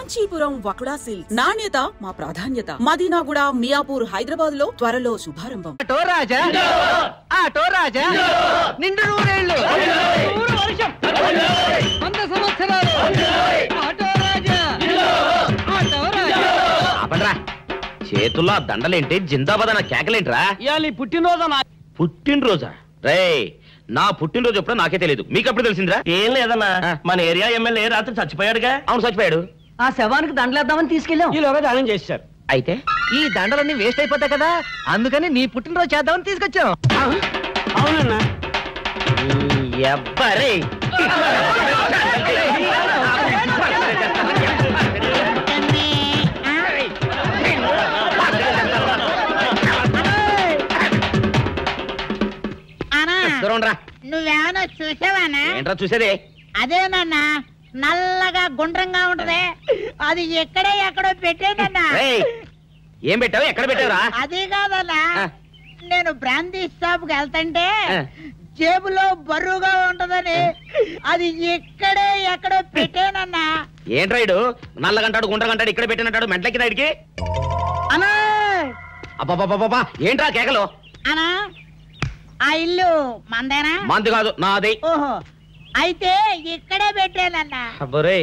Kanchipuram వకుడా silks నాణ్యత మా ప్రాధాన్యత. మదీనాగూడ, మియాపూర్, హైదరాబాద్ లో త్వరలో శుభారంభం. ఆటో రాజా నిండు నూరేళ్ళు 100 సంవత్సరాలు. ఆటో రాజా చేతుల్లో దండలేంటి, జిందాబాద్ అన్న కేకలేంట్రా? పుట్టినరోజా? రే, నా పుట్టినరోజు ఎప్పుడో నాకే తెలియదు, మీకప్పుడు తెలిసిందిరా? ఏం లేదన్నా, మన ఏరియా ఎమ్మెల్యే రాత్రి చచ్చిపోయాడుగా. అవును, చచ్చిపోయాడు. ఆ శవానికి దండలేద్దామని తీసుకెళ్ళాం. ఈలోగా దానం చేశారు. అయితే ఈ దండలన్నీ వేస్ట్ అయిపోతాయి కదా, అందుకని నీ పుట్టినరోజు చేద్దామని తీసుకొచ్చాం. అవునన్నా. ఎవ్వరే నువ్వేమన్నా చూసావానా? ఏంట్రా చూసేదే? అదేనన్నా, నల్లగా గుండ్రంగా ఉంటది, అది ఎక్కడో పెట్టేనన్నా. ఏం పెట్టావు? ఎక్కడ పెట్టావురా? అది కాదన్నా, నేను బ్రాందీ షాప్ కి వెళ్తుంటే జేబులో బరువుగా ఉంటదని అది ఎక్కడో పెట్టేనన్నా. ఏంట్రాయిడు నల్లగంటాడు, గుండ్రగంటాడు, ఇక్కడ పెట్టినట్టాడు, మెంట్లకి నాయుడికి. అన్నా అబ్బాబాబా, ఏంట్రా కేకలు? అన్నా, ఆ ఇల్లు మందేనా? మంది కాదు, నాది. ఓహో, అయితే ఇక్కడే పెట్టానన్నా. అబ్బరే,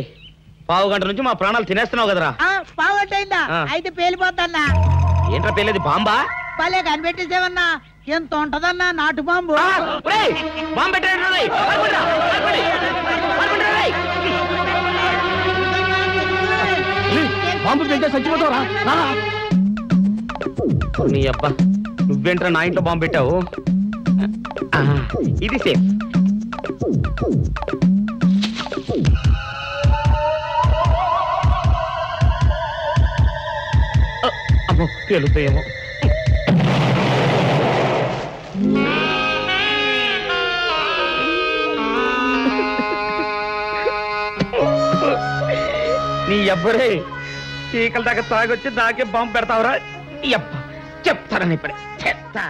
పావు గంట నుంచి మా ప్రాణాలు తినేస్తున్నావు కదరా. పావట్టయిందా? అయితే పేలిపోతాన్నా. ఏంట్రా పేలేది? బాంబా? భలే కనిపెట్టేసేవన్నా, ఎంత ఉంటదన్నా నాటు బాంబు. బాంబు పెట్టండి. బాంబు పెడితే చచ్చిపోతావరా? నీ అబ్బా, నువ్వేంట్రా నా ఇంట్లో బాంబు పెట్టావు? ఇది సేఫ్. అమ్మో, పేలుతాయేమో. నీ అబ్బరే, చీకల దాకా తాగొచ్చి నాకే బాంబు పెడతావురా? చెప్తారని ఇప్పుడే చెప్తా.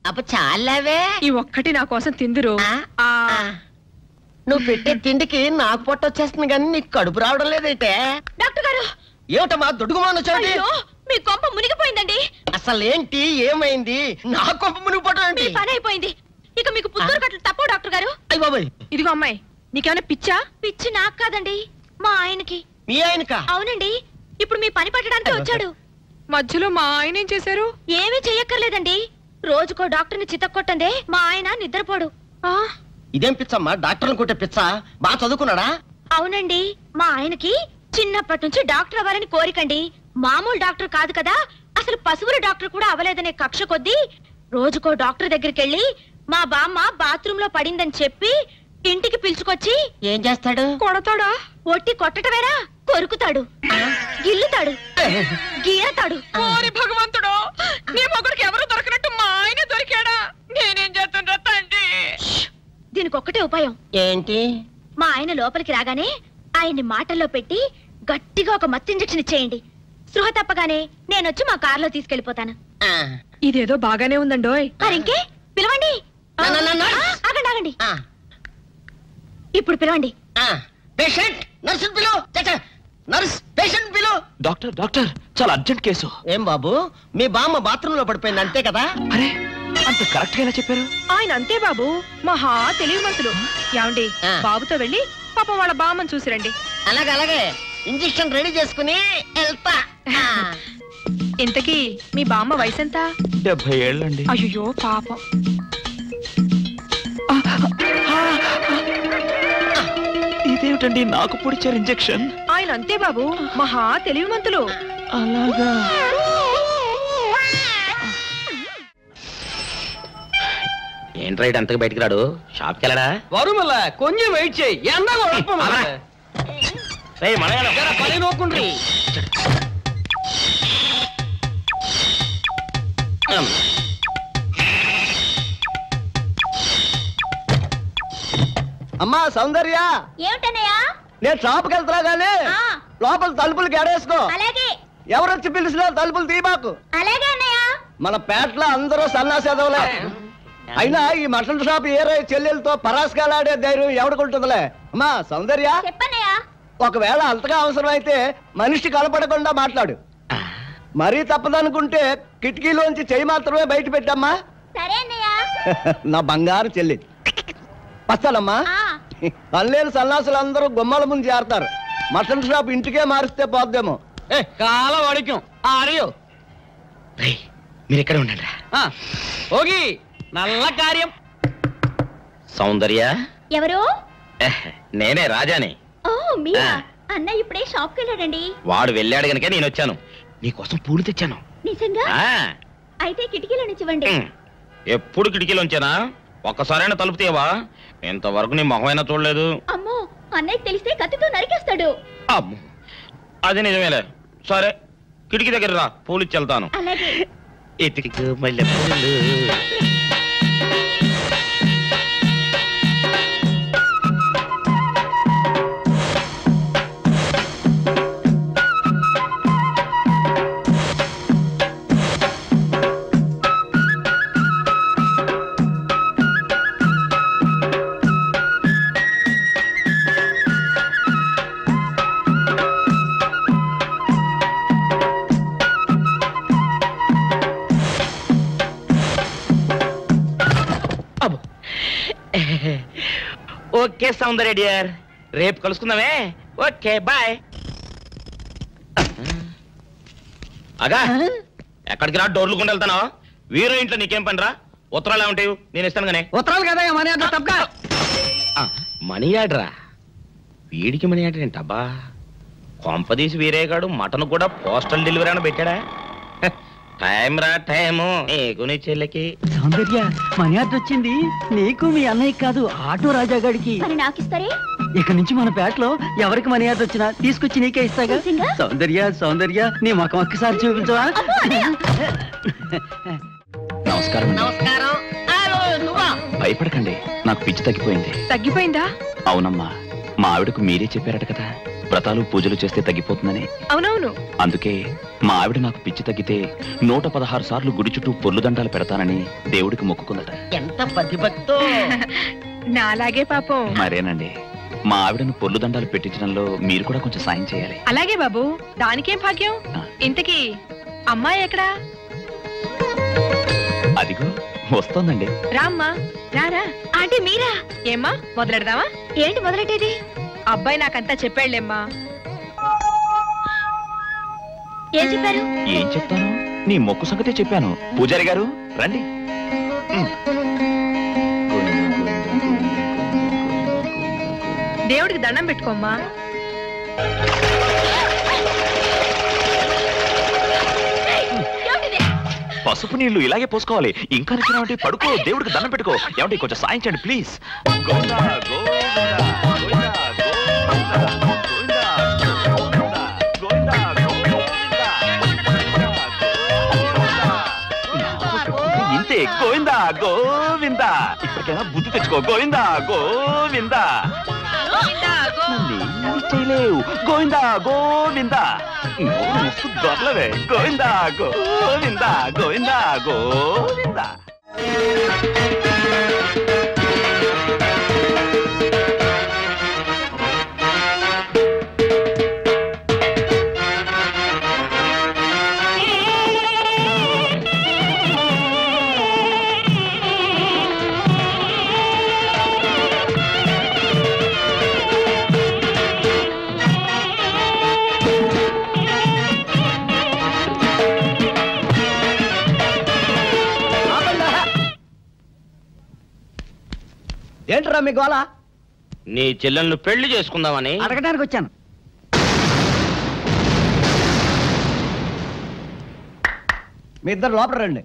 అప్ప చాలావే, ఈ ఒక్కటి నా కోసం తిందురు. నువ్వు పెట్టే తిండికి నాకు పొట్ట వచ్చేస్తుంది కానీ నీకు కడుపు రావడం లేదైతే. డాక్టర్ గారు, ఏమిటమ్మా దుడుగుమానొచ్చాడు? మీ కొంప మునిగిపోయిందండి. అసలు ఏంటి, ఏమైంది? నా కొంప మునిగిపోవడం ఏంటి? పని అయిపోయింది, ఇక మీకు పుత్తూరు కట్టలు తప్పవు డాక్టర్ గారు. అయ్య బాబాయ్, ఇదిగో అమ్మాయి, నీకేమైనా పిచ్చా? పిచ్చి నాకు కాదండి, మా ఆయనకి. మీ ఆయనకా? అవునండి, ఇప్పుడు మీ పని పట్టడానికి వచ్చాడు. మధ్యలో మా ఆయన ఏం చేశారు? ఏమీ చెయ్యక్కర్లేదండి, రోజుకో డాక్టర్ని చితక్కొట్టందే మా ఆయన నిద్రపోడు. ఇదేం పిచ్చమ్మా, డాక్టర్ని కొట్టే పిచ్చ? బాగా చదువుకున్నాడా? అవునండి, మా ఆయనకి చిన్నప్పటి నుంచి డాక్టర్ అవ్వాలని కోరికండి. మామూలు డాక్టర్ కాదు కదా, అసలు పశువుల డాక్టర్ కూడా అవ్వలేదనే కక్ష కొద్దీ రోజుకో డాక్టర్ దగ్గరికి వెళ్ళి మా బామ్మ బాత్రూమ్ లో పడిందని చెప్పి ఇంటికి పిలుచుకొచ్చి ఏం చేస్తాడు? కొడతాడా? ఒట్టి కొట్టటమేనా, కొరుకుతాడు, గిల్లుతాడు, గీరతాడు. ఓరి భగవంతుడు, నీ మొగుడికి ఎవరు దొరకనట్టు మా ఆయన దొరికాడా? నేనేం చేస్తుండ్రా తండ్రి? దీనికి ఒక్కటే ఉపాయం. ఏంటి? మా ఆయన లోపలికి రాగానే ఆయన్ని మాటల్లో పెట్టి గట్టిగా ఒక మత్తు ఇంజెక్షన్ ఇచ్చేయండి. స్పృహ తప్పగానే నేనొచ్చి మా కారులో తీసుకెళ్లిపోతాను. ఇదేదో బాగానే ఉందండోయ్. మరింకే పిలవండి. ఆగండి ఆగండి, ఇప్పుడు పిలవండి. పేషెంట్, నర్సు పిలు. నర్స్, పేషెంట్ పిలు. డాక్టర్, డాక్టర్, చాలా అర్జెంట్ కేసు. ఏం బాబు, మీ బామ్మ బాత్రూమ్ లో పడిపోయింది అంతే కదా? అరే, అంత కరెక్ట్ గా చెప్పారు. ఆయన అంతే బాబు, మహా తెలివిమంతులు. ఏమండి, బాబుతో వెళ్ళి పాపం వాళ్ళ బామ్మని చూసిరండి. అలాగే ఇంజెక్షన్ రెడీ చేసుకుని వెళ్తా. ఇంతకీ మీ బామ్మ వయసు ఎంత? 70 ఏళ్ళండి. అయ్యో పాపం. ఇదేమిటండి నాకు పొడిచారు ఇంజెక్షన్? ఆయన అంతే బాబు, మహా తెలివిమంతులు. అలాగా? ఏంట్రా ఇటు అంతకు బయటికి రాడు? షాప్కి వెళ్ళడా? వరుమల కొంచెం వెయిట్ చేయి. పని నోకుండ్రి. అమ్మా సౌందర్య, ఏమిటన్నయ్యా? నేను షాప్కి వెళ్తున్నా గానీ లోపల తలుపులు గడేసుకో. అలాగే. ఎవరొచ్చి పిలిచినా తలుపులు తీయబాకు. అలాగే అన్నయ్య. మన పేటలో అందరూ సన్నాసేదవులే. అయినా ఈ మటన్ షాప్ ఏరే చెల్లెలతో పరాస్కాలాడే ధైర్యం ఎవడుకుంటుందిలే. అమ్మా సౌందర్య, చెప్పన్నయ్య. ఒకవేళ అంతగా అవసరమైతే మనిషి కనపడకుండా మాట్లాడు. మరీ తప్పదనుకుంటే కిటికీలోంచి చెయ్యి మాత్రమే బయట పెట్టమ్మా. సరే అన్నయ్య. నా బంగారు చెల్లి. వస్తానమ్మా. పనిలేని సన్నాసులందరూ గుమ్మల ముందు చేరతారు. మటన్ షాప్ ఇంటికే మారిస్తే పోద్దేమో. కాల వాడిక్యం ఆడియో మీరు ఎక్కడ ఉండండి. ఓగి నల్ల కార్యం. సౌందర్య ఎవరు? నేనే రాజాని. ఓ మీరా? అన్నయ్య ఇప్పుడే షాప్ కి వెళ్ళాడండి. వాడు వెళ్ళాడు గనుక నేను వచ్చాను. నీకోసం పూలు తెచ్చాను. నిజంగా? అయితే కిటికీలో నుంచి ఇవ్వండి. ఎప్పుడు కిటికీలోంచేనా? ఒక్కసారైనా తలుపు తీయవా? ఇంతవరకు నీ మొహమైనా చూడలేదు. అమ్మో, అన్నయ్య తెలిస్తే కత్తితో నరికేస్తాడు. అమ్మో, అది నిజమేలే. సరే, కిటికీ దగ్గర రా, పూలు ఇచ్చి వెళ్తాను. అలాగే. ఎతికి మల్లె పూలు. ఓకే సౌందర్య డియర్, రేపు కలుసుకుందామే. Okay bye. అగా ఎక్కడికి రా, డోర్లు కొండ వెళ్తానా? వీరో ఇంట్లో నీకేం పని రా? ఉత్తరాలు ఏమంటాయి? నేను ఇస్తాను గానే. ఉత్తరాలు కదా మనీ ఆర్డర్ తప్ప. మనీ ఆర్డరా? వీడికి మనీ ఆర్డర్ ఏంటబ్బా? కొంపదీసి వీరేగాడు మటన్ కూడా పోస్టల్ డెలివరీ అని పెట్టాడా? టైం రా టైము నీకు నీ చెల్లెకి. సౌందర్య మనీ ఆర్డర్ వచ్చింది. నీకు మీ అన్నయ్య కాదు, ఆటో రాజా గారికి. మరి నాకిస్తారే? ఇక నుంచి మన పేటలో ఎవరికి మనీ ఆర్డర్ వచ్చినా తీసుకొచ్చి నీకే ఇస్తాగా. సౌందర్య సౌందర్య నీ ముఖం ఒక్కసారి చూపించవా? నమస్కారం. నమస్కారం. భయపడకండి, నాకు పిచ్చి తగ్గిపోయింది. తగ్గిపోయిందా? అవునమ్మా, మా ఆవిడకు మీరే చెప్పారట కదా, వ్రతాలు పూజలు చేస్తే తగ్గిపోతుందని. అవునవును. అందుకే మా ఆవిడ నాకు పిచ్చి తగ్గితే 116 సార్లు గుడి చుట్టూ పొర్లు దండాలు పెడతానని దేవుడికి మొక్కుకుందట. ఎంత పతిభక్తో. నాలాగే పాపం. మరేనండి, మా ఆవిడను పొర్లు దండాలు పెట్టించడంలో మీరు కూడా కొంచెం సాయం చేయాలి. అలాగే బాబు, దానికేం భాగ్యం. ఇంతకీ అమ్మాయి ఎక్కడా? అదిగో వస్తోందండి. రామ్మా, రారా. ఆంటీ మీరా? ఏమ్మా, మొదలెడదామా? ఏంటి మొదలెట్టేది? అబ్బాయి నాకంతా చెప్పాడులేమ్మా. ఏం చెప్పారు? ఏం చెప్తాను, నీ మొక్కు సంగతే చెప్పాను. పూజారి గారు రండి. దేవుడికి దండం పెట్టుకోమ్మా. పసుపు నీళ్లు ఇలాగే పోసుకోవాలి. ఇంకా నచ్చినావంటే పడుకో, దేవుడికి దండం పెట్టుకో. ఏమంటే కొంచెం సాయం చేయండి ప్లీజ్. ఇంతే, గోవిందా గోవిందా. ఇప్పటికైనా బుద్ధి తెచ్చుకో. గోవిందా గోవిందా. చేయలేవు. గోవిందా గోవిందా. దొరలవే. గోవిందా గోవిందా గోవిందా గోవిందా. ఏంట్రా మీ గోళ? నీ చెల్లెలను పెళ్లి చేసుకుందామని అడగడానికి వచ్చాను. మీ ఇద్దరు లోపల రండి.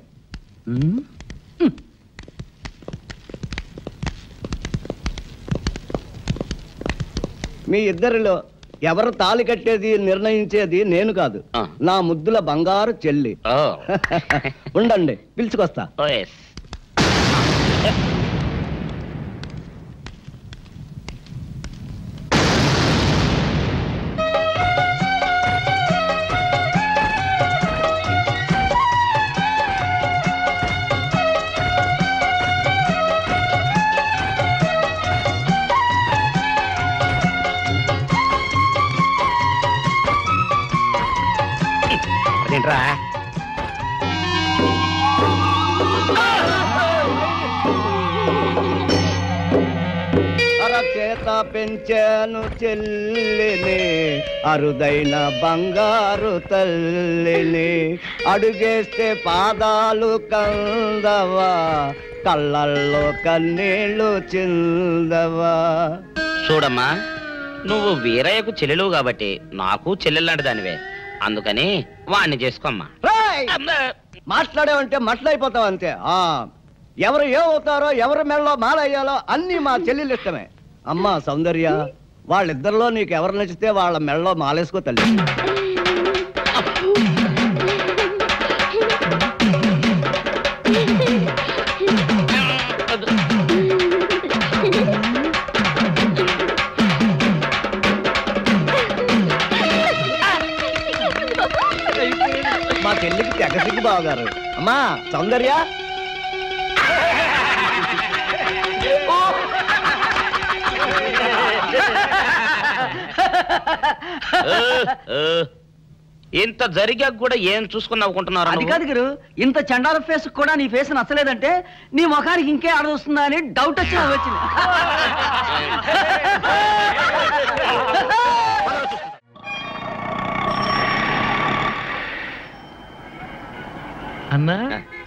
మీ ఇద్దరిలో ఎవరు తాళి కట్టేది నిర్ణయించేది నేను కాదు, నా ముద్దుల బంగారు చెల్లి. ఉండండి, పిలుచుకొస్తా. ఏంట్రా? అరచేత పెంచాను చెల్లిని, అరుదైన బంగారు తల్లిని, అడుగేస్తే పాదాలు కందవా, కళ్ళల్లో కన్నీళ్ళు చిందవా. చూడమ్మా, నువ్వు వీరయ్యకు చెల్లెలు కాబట్టి నాకు చెల్లెల్లాంటి దానివే, అందుకని వాణ్ణి చేసుకోమ్మా. మాట్లాడేవంటే మట్లయిపోతావు అంతే. ఎవరు ఏమవుతారో, ఎవరి మెళ్ళలో మాలయ్యాలో అన్ని మా చెల్లెలు ఇష్టమే. అమ్మా సౌందర్య, వాళ్ళిద్దరిలో నీకు ఎవరు నచ్చితే వాళ్ళ మెళ్ళలో మాలేసుకో తల్లి. మా చెల్లికి తెగసిగ్గు బావగారు. అమ్మా సౌందర్య, ఇంత జరిగాక కూడా ఏం చూసుకుని నవ్వుకుంటున్నారు? అది కాదు గురు, ఇంత చండాల ఫేస్ కూడా నీ ఫేస్ నచ్చలేదంటే నీ ముఖానికి ఇంకే ఆడదొస్తుందా అని డౌట్ వచ్చింది. అన్నా,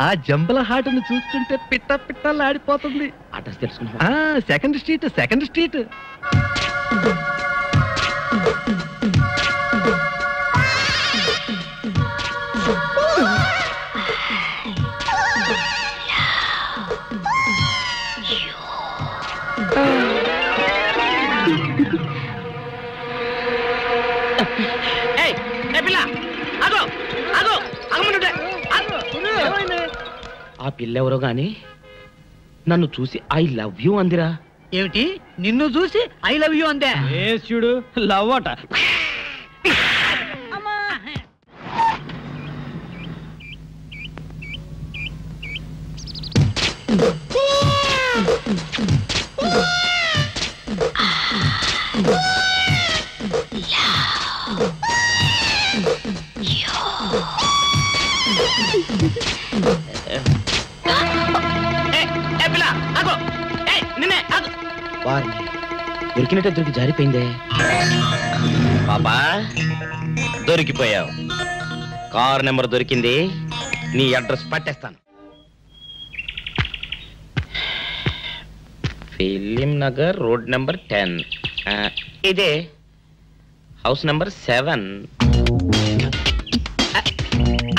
ఆ జంబల హాటను చూస్తుంటే పిట్ట పిట్టలాడిపోతుంది. అడ్రస్ తెలుసుకున్నా? Second street, second street. ఆ పిల్లెవరో గాని నన్ను చూసి ఐ లవ్ యూ అందిరా. ఏమిటి, నిన్ను చూసి ఐ లవ్ యూ అందే? చూడు, లవ్ అట. దొరికినట్టే దొరికి జారిపోయిందే. పాపా దొరికిపోయావు. కారు నెంబర్ దొరికింది, నీ అడ్రస్ పట్టేస్తాను. Film Nagar, road number 10. ఇదే హౌస్ నెంబర్ 7.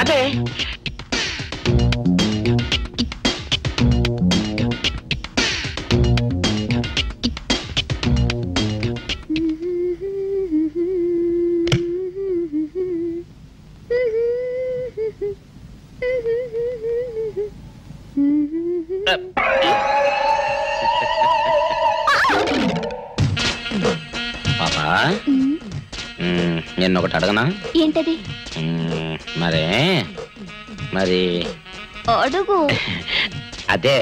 అదే పాపా, నేను ఒకటి అడగనా? ఏంటది? మరి అడుగు. అదే,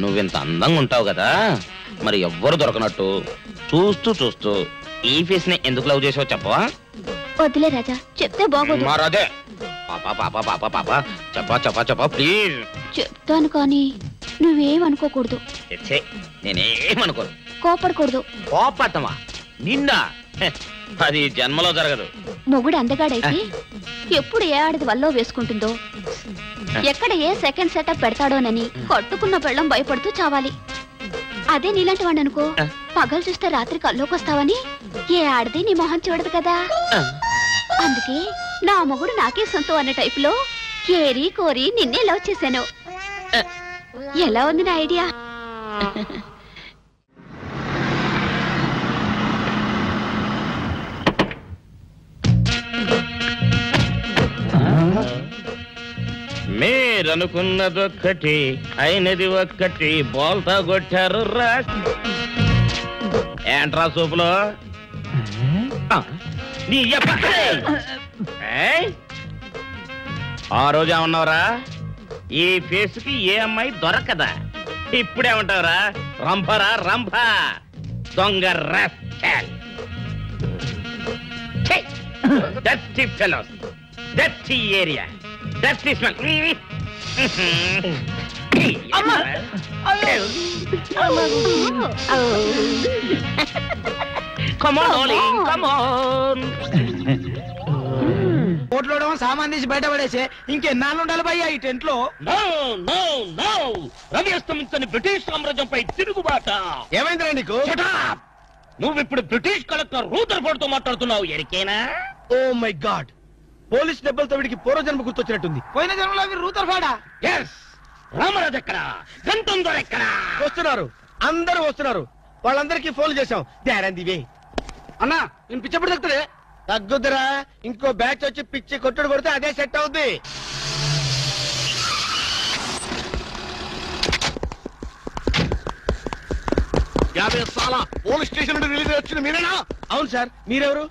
నువ్వింత అందంగా ఉంటావు కదా, మరి ఎవ్వరు దొరకనట్టు చూస్తూ చూస్తూ ఈ ఫేస్ ని ఎందుకు లవ్ చేసావు చెప్పవా? వదిలే రాజా, చెప్తే బాగోదు. మరదే పాపా పాపా పాపా పాపా చెప్పా చెప్పా చెప్పా ప్లీజ్. చెప్తాను కానీ నువ్వేమనుకోకూడదు. నేనేమనుకోను. కోపడకూడదు. కోపడతావా? నిండా అది జన్మలో జరగదు. మొగుడు అందగాడైతే ఎప్పుడు ఏ ఆడది వల్లో వేసుకుంటుందో, ఎక్కడ ఏ సెకండ్ సెటప్ పెడతాడోనని కట్టుకున్న పెళ్ళం భయపడుతూ చావాలి. అదే నీలాంటి వాడు అనుకో, పగలు చూస్తే రాత్రి కల్లోకి వస్తావని ఏ ఆడది నీ మొహం చూడదు కదా. అందుకే నా మొగుడు నాకే సొంతం అనే టైపులో ఏరి కోరి నిన్నే లవ్ చేశాను. ఎలా ఉంది నా ఐడియా? మీరనుకున్నదొక్కటి అయినది ఒక్కటి, బోల్తా కొట్టారు రా. ఏంట్రా సూపులో నీ ఆ రోజు ఏమన్నావురా? ఈ ఫేస్ కి ఏ అమ్మాయి దొరకదా? ఇప్పుడేమంటావురా? రంపరా రంప, దొంగ rascal. Dirty fellows. Dirty area, dirty smell. Come on, darling, come on. కోట్లో సామాన్ తీసి బయట పడేసే ఇంకెన్నాళ్ళు ఉండాలి భయ్యా ఈ టెంట్ లో? రవి అస్తమించని బ్రిటిష్ సామ్రాజ్యంపై తిరుగుబాట. ఏమైందిరా నీకు? నువ్వు ఇప్పుడు బ్రిటిష్ కలెక్టర్ రూదర్ఫోర్డ్ తో మాట్లాడుతున్నావు, ఎరికేనా? ఓ మై గాడ్, పోలీస్ దెబ్బలతో వీడికి పూర్వజన్మ గుర్తొచ్చినట్టుంది. పోయిన జన్మలో మీరు రూతర్ఫోర్డా? ఎస్. రామరాజు ఎక్కడా? గంటందో ఎక్కడా? వస్తున్నారు, అందరూ వస్తున్నారు. వాళ్ళందరికీ ఫోన్ చేశాం. దివే అన్నా నేను పిచ్చప్పుడు తగ్గుతుంది. తగ్గుద్దురా, ఇంకో బ్యాచ్ వచ్చి పిచ్చి కొట్టుడు కొడితే అదే సెట్ అవుద్ది. పోలీస్ స్టేషన్ నుండి రిలీజ్ వచ్చిన మీరేనా? అవును సార్, మీరెవరు?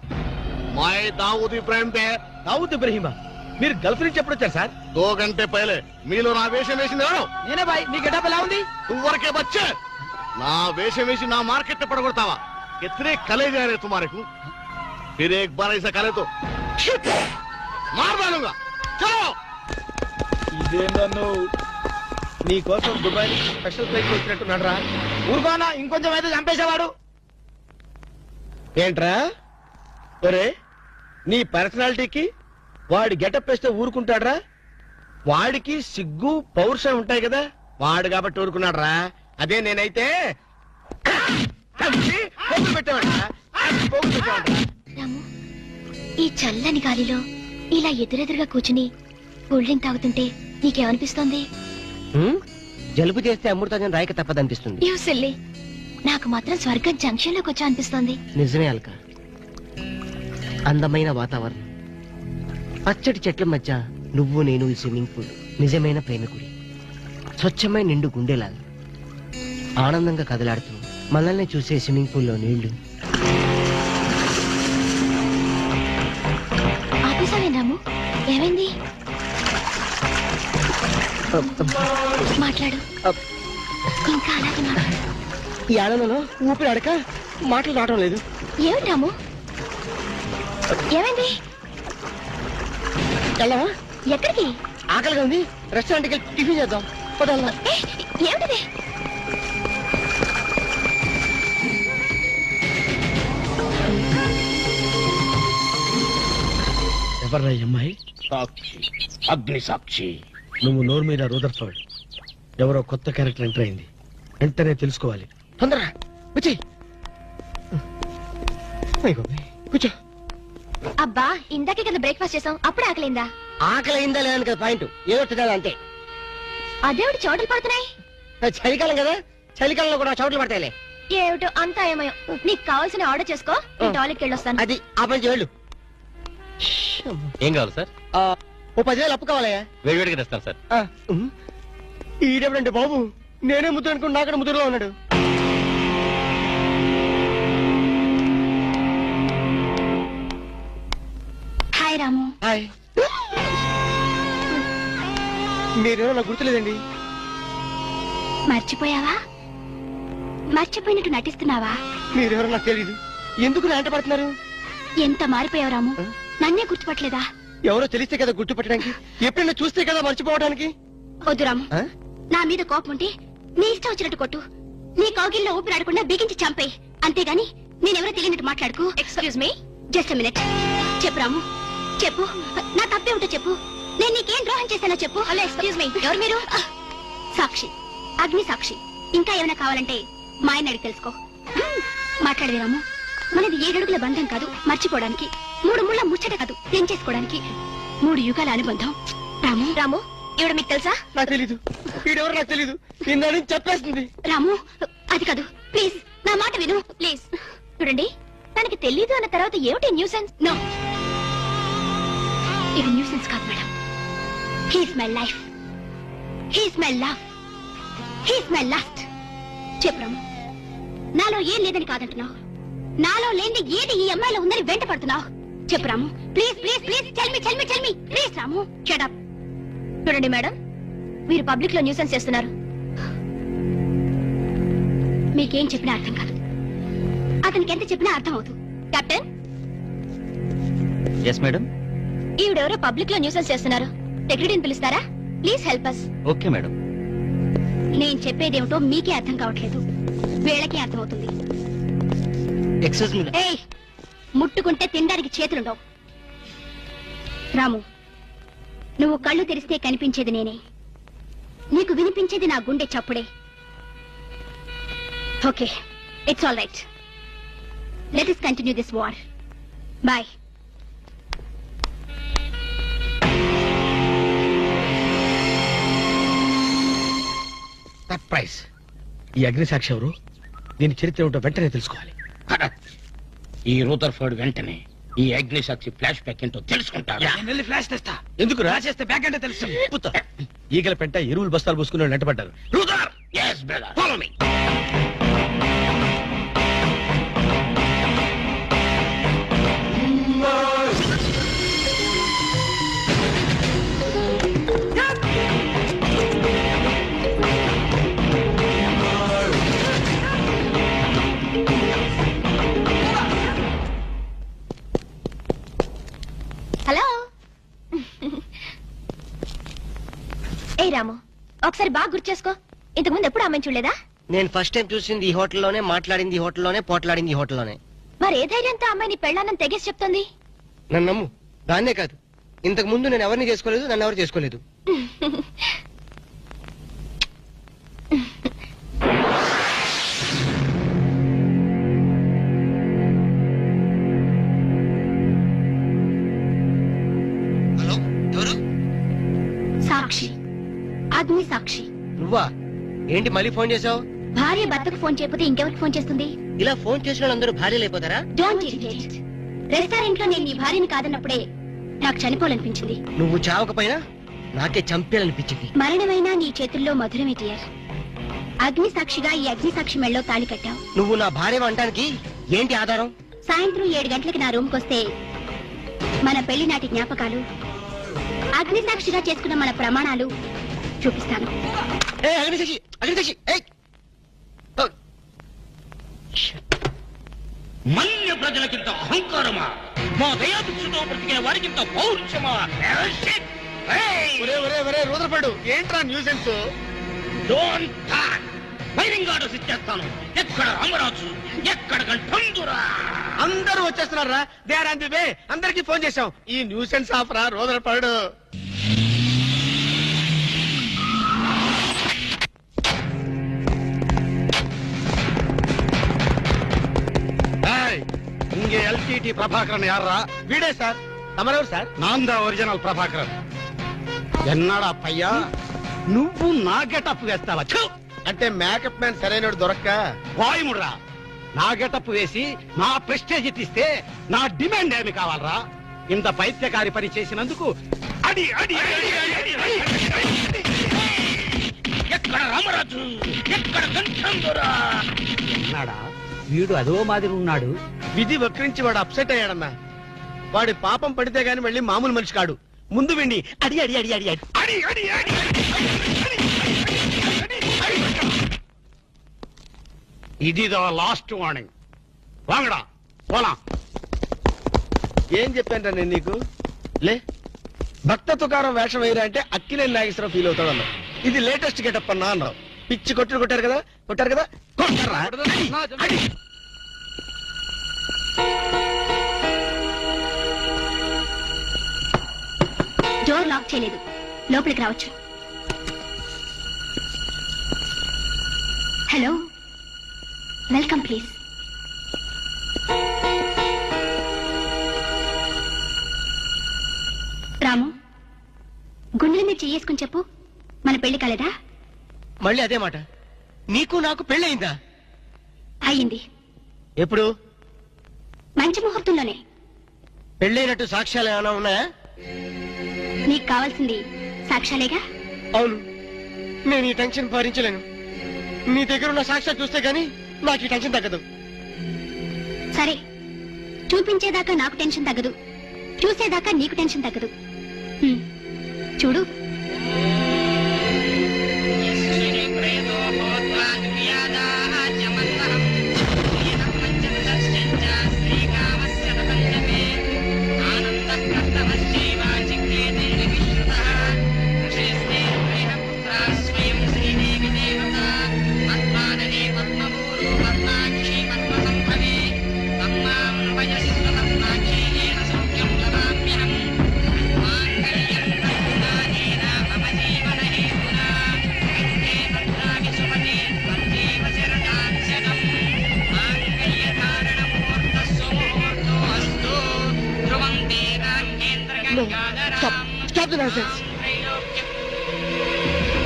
मैं दाऊद इब्राहिम थे। దావుద్ ఇబ్రహీమా, మీరు గల్ఫ్ నుంచి ఎప్పుడు వచ్చారు సార్? 2 घंटे पहले మీలో నా వేషం వేసింది ఎవరు? నేనే బాయ్. నీ గెటప్ ఎలా ఉంది? ఊరికే బచ్చే నా వేషం వేసి నా మార్కెట్ పడగొడతావా? कितने कले जा रहे तुम्हारे को? फिर एक बार ऐसा करे तो मार डालूंगा। चलो। ఇదేందన్ను నీ కోసం దుబాయ్ స్పెషల్ ఫ్లైట్ వచ్చినట్టున్నాడు రా. ఊరుకోనా, ఇంకొంచెం అయితే చంపేసేవాడు. ఏంట్రా ఒరే, నీ పర్సనాలిటీకి వాడి గెటప్ వేస్తే ఊరుకుంటాడ్రా? వాడికి సిగ్గు పౌరుషం ఉంటాయి కదా, వాడు కాబట్టి ఊరుకున్నాడు రా. అదే నేనైతే రాము, ఈ చల్లని గాలిలో ఇలా ఎదురెదురుగా కూర్చుని కూల్ డ్రింక్ తాగుతుంటే నీకేమనిపిస్తోంది? జలుబు చేస్తే అమృతాజన్ రాయక తప్పదనిపిస్తుంది. యూ సిల్లీ, నాకు మాత్రం స్వర్గం జంక్షన్ లోకి వచ్చా అనిపిస్తోంది. నిజమే అల్క, అందమైన వాతావరణం, పచ్చటి చెట్ల మధ్య నువ్వు నేను ఈ స్విమ్మింగ్ పూల్ నిజమైన ప్రేమికుడి. స్వచ్ఛమైన నిండు గుండెలాగా ఆనందంగా కదలాడుతూ మనల్ని చూసే స్విమ్మింగ్ పూల్లో నీళ్లు. ఆపేసావేం రాము? ఏమైంది? మాట్లాడు, ఇంకా అలాగే మాట్లాడు. ఈ ఆనందంలో ఊపిరి అడక మాటలు రావడం లేదు. ఏమిటి రాము, ఏమైంది? వెళ్ళవా? ఎక్కడికి? ఆకలిగా ఉంది, రెస్టారెంట్కి వెళ్ళి టిఫిన్ చేద్దాం. ఏమిటిది? ఎవర్రా ఈ అమ్మాయి? సాక్షి, అగ్ని సాక్షి. నువ్వు నోరు మీద రూదర్ఫోర్డ్, ఎవరో కొత్త క్యారెక్టర్ ఎంటర్ అయింది. వెంటనే తెలుసుకోవాలి. తొందరగా వచ్చి కూర్చో. అబ్బా, ఇందాకే కదా బ్రేక్ఫాస్ట్ చేసాం, అప్పుడు ఆకలిందా? ఆకలి అయిందా లేదని కదా పాయింట్, ఏదో తినాలి అంతే. అదేవిటి చోటలు పడుతున్నాయి. చలికాలం కదా, చలికాలంలో కూడా చోట్లు పడతాయిలే. ఏమిటో అంతా ఏమయో. నీకు కావాల్సిన ఆర్డర్ చేసుకో, నేను టాయిలెట్కి వెళ్ళొస్తాను. అది ఆ పని చేయాలి. ఏం కావాలి సార్? ఓ 10,000 అప్పు కావాలయ్యా. వేడివేడిగా తెస్తాను సార్. ఈడెవడండి బాబు, నేనే ముద్దు అనుకుని నాకడ ముద్దులో ఉన్నాడు. హాయ్ రాము. హాయ్. మీరేమో నాకు గుర్తులేదండి. మర్చిపోయావా? మర్చిపోయినట్టు నటిస్తున్నావా? మీరెవరో నాకు తెలియదు, ఎందుకు నా వెంట పడుతున్నారు? ఎంత మారిపోయావు రాము, నన్నే గుర్తుపట్టలేదా? ఎవరో తెలిస్తే కదా గుర్తుపట్టడానికి, ఎప్పుడైనా చూస్తే కదా మర్చిపోవడానికి. వద్దు రాము, నా మీద కోపం ఉంటే నీ ఇష్టం వచ్చినట్టు కొట్టు, నీ కౌగిల్లో ఊపిరాడకుండా బిగించి చంపేయి, అంతేగాని నేనెవరో తెలియనట్టు మాట్లాడుకు. Excuse me, just minute. చెప్పు రాము, చెప్పు, నా తప్పే ఉంటే చెప్పు, నేను నీకేం ద్రోహం చేశానో చెప్పు. హలో, ఎక్స్క్యూజ్ మీ, ఎవరు మీరు? సాక్షి, అగ్ని సాక్షి. ఇంకా ఏమైనా కావాలంటే మా ఆయన అడిగి తెలుసుకో. మాట్లాడేది రాము, మనది 7 అడుగుల బంధం కాదు మర్చిపోవడానికి, 3 ముళ్ళ ముచ్చట కాదు తెంచేసుకోవడానికి, 3 యుగాల అనుబంధం. రాము, రాము, ఇవిడ మీకు తెలుసా? నాకు తెలీదు, వీడెవరు నాకు తెలీదు, నిన్న చెప్పేస్తుంది. రాము, అది కాదు, ప్లీజ్ నా మాట విను, ప్లీజ్. చూడండి, తనకి తెలీదు అన్న తర్వాత ఏమిటి న్యూసెన్స్? నో, ఇది న్యూసెన్స్ కాదు madam. He's my life, he's my love, he's my last. చెప్పు రాము, నాలో ఏం లేదని కాదంటున్నావు, నాలో లేని ఏది ఈ అమ్మాయిలో ఉందని వెంట పడుతున్నావు. చెప్పు Ramu, please please please, tell me please. Ramu, shut up. చూడండి మేడం, మీరు పబ్లిక్ లో న్యూసెన్స్ చేస్తున్నారు. మీకేం చెప్పినా అర్థం కాదు, అతనికి ఎంత చెప్పినా అర్థం అవుతుంది. కెప్టెన్. Yes madam. ఈవిడెవరో పబ్లిక్ లో న్యూసెన్స్ చేస్తున్నారు. సెక్రటరీని పిలుస్తారా? Please help us. Okay madam. నేను చెప్పేదేమిటో మీకే అర్థం కావట్లేదు, వీళ్ళకి అర్థమవుతుంది. Excuse me. ఏయ్, ముట్టుకుంటే తినడానికి చేతులుండవు. రాము, నువ్వు కళ్ళు తెరిస్తే కనిపించేది నేనే, నీకు వినిపించేది నా గుండె చప్పుడే. Okay, it's all right. Let us continue this war. Bye. Surprise. ఈ అగ్నిసాక్షి ఎవరు? దీని చరిత్ర ఏమిటో వెంటనే తెలుసుకోవాలి. ఈ రూదర్ఫర్డ్ వెంటనే ఈ అగ్నిసాక్షి ఫ్లాష్ బ్యాక్ ఏంటో తెలుసుకుంటాడు. ఫ్లాష్ తెస్తా. ఎందుకు రాసేస్తే బ్యాక్ అంటే తెలుసు. ఈగల పెంట ఎరువులు బస్తాలు పోసుకుని నెట్టబడ్డారు. Brother, yes brother, follow me. Hello. ఏ రాము, ఒకసారి బాగా గుర్తు చేసుకో. ఇంతకుముందు ఎప్పుడు అమ్మాయి చూడలేదా? నేను ఫస్ట్ టైం చూసింది ఈ హోటల్లోనే, మాట్లాడింది ఈ హోటల్లోనే, పోట్లాడింది ఈ హోటల్లోనే. మరి ఏ ధైర్యంతో అమ్మాయిని పెళ్ళానని తెగేసి చెప్తుంది? నన్ను నమ్ము. దాన్నే కాదు, ఇంతకు ముందు నేను ఎవరిని చేసుకోలేదు, నన్ను ఎవరు చేసుకోలేదు. హలో, ఎవరు? సాక్షి, అగ్ని సాక్షి. నువ్వా? ఏంటి మళ్ళీ ఫోన్ చేసావు? భార్య భర్తకు ఫోన్ చేయకపోతే ఇంకెవరికి ఫోన్ చేస్తుంది? ఇలా ఫోన్ చేసిన వాళ్ళందరూ భార్యలు అయిపోతారా? Don't irritate. రెస్టారెంట్ లో నేను నీ భార్యని కాదన్నప్పుడే నాకు చనిపోవాలనిపించింది. నువ్వు చావకపోయినా నాకే చంపేయాలనిపించింది. మరణమైనా నీ చేతుల్లో మధురమే డియర్. అగ్ని సాక్షిగా ఈ అగ్ని సాక్షి మెళ్ళో తాళి కట్టావు. నువ్వు నా భార్య అనడానికి ఏంటి ఆధారం? సాయంత్రం 7 గంటలకి నా రూమ్కి వస్తే మన పెళ్లి నాటి జ్ఞాపకాలు, అగ్ని సాక్షిగా చేసుకున్న మన ప్రమాణాలు చూపిస్తాను. మన్య ప్రజలకింత అహంకారమా? మా దయాభిక్షతో బ్రతికే వారికింత పౌరుషమా? రూదర్ఫర్డ్, ఏంట్రా nuisance? Don't talk. Firing orders ఇచ్చేస్తాను. ఎక్కడ రామరాజు, ఎక్కడ గంటందురా? అందరూ వచ్చేస్తున్నారా? They are on the way. అందరికి ఫోన్ చేశాం. ఈ న్యూసెన్స్ ఆఫ్ రా రూదర్ఫర్డ్. இங்கே எல்டிடி பிரபாகரன் யாரா? வீடே சார். తమరెవరు సార్? నాందా ఒరిజినల్ ప్రభాకరన్. ఎన్నాడా పయ్యా నువ్వు నా గెటప్ వేస్తావా? అంటే మేకప్ మ్యాన్ సరైనడు దొరక్క వాయుముడ్రా. నా గెటప్ వేసి నా ప్రెస్టేజ్ తీస్తే నా డిమాండ్ ఏమి కావాలరా? ఇంత పైత్యకారి పని చేసినందుకు అడి అడి అడి అడి అడి. ఎక్కడ రామరాజు, ఎక్కడ గంటందురా? ఎన్నాడా వీడు అదో మాదిరి ఉన్నాడు. విధి వక్రించి వాడు అప్సెట్ అయ్యాడన్నా. వాడి పాపం పడితే గాని మళ్ళీ మామూలు మనిషి కాడు. ముందు విండి అడి అడి అడి అడి అడి అడి అడి అడి. ఇది లాస్ట్ వార్నింగ్. వాంగడా పోలా. ఏం చెప్పాను నేను నీకు? లే, భక్త తుకారం వేషం వేయరా అంటే అక్కినేని నాగేశ్వరరావు ఫీల్ అవుతాడు అన్నావు. ఇది లేటెస్ట్ గెటప్ అన్నా అన్నావు. పిచ్చి కొట్టారు కదా కొట్టారా? డోర్ లాక్ చేయలేదు, లోపలికి రావచ్చు. Hello, welcome please. రాము, గుండెల మీద చెయ్యేసుకుని చెప్పు, మన పెళ్లి కాలేదా? మళ్ళీ అదే మాట. నీకు నాకు పెళ్ళయిందా? అయ్యింది. ఎప్పుడు? మంచి ముహూర్తంలోనే. పెళ్ళైనట్టు సాక్ష్యాలు ఏమైనా ఉన్నాయా? నీకు కావాల్సింది సాక్ష్యాలేగా? అవును, నేను ఈ టెన్షన్ భరించలేను. నీ దగ్గర ఉన్న సాక్ష్యాలు చూస్తే గానీ నాకు ఈ టెన్షన్ తగ్గదు. సరే, చూపించేదాకా నాకు టెన్షన్ తగ్గదు, చూసేదాకా నీకు టెన్షన్ తగ్గదు. చూడు. ఆనంద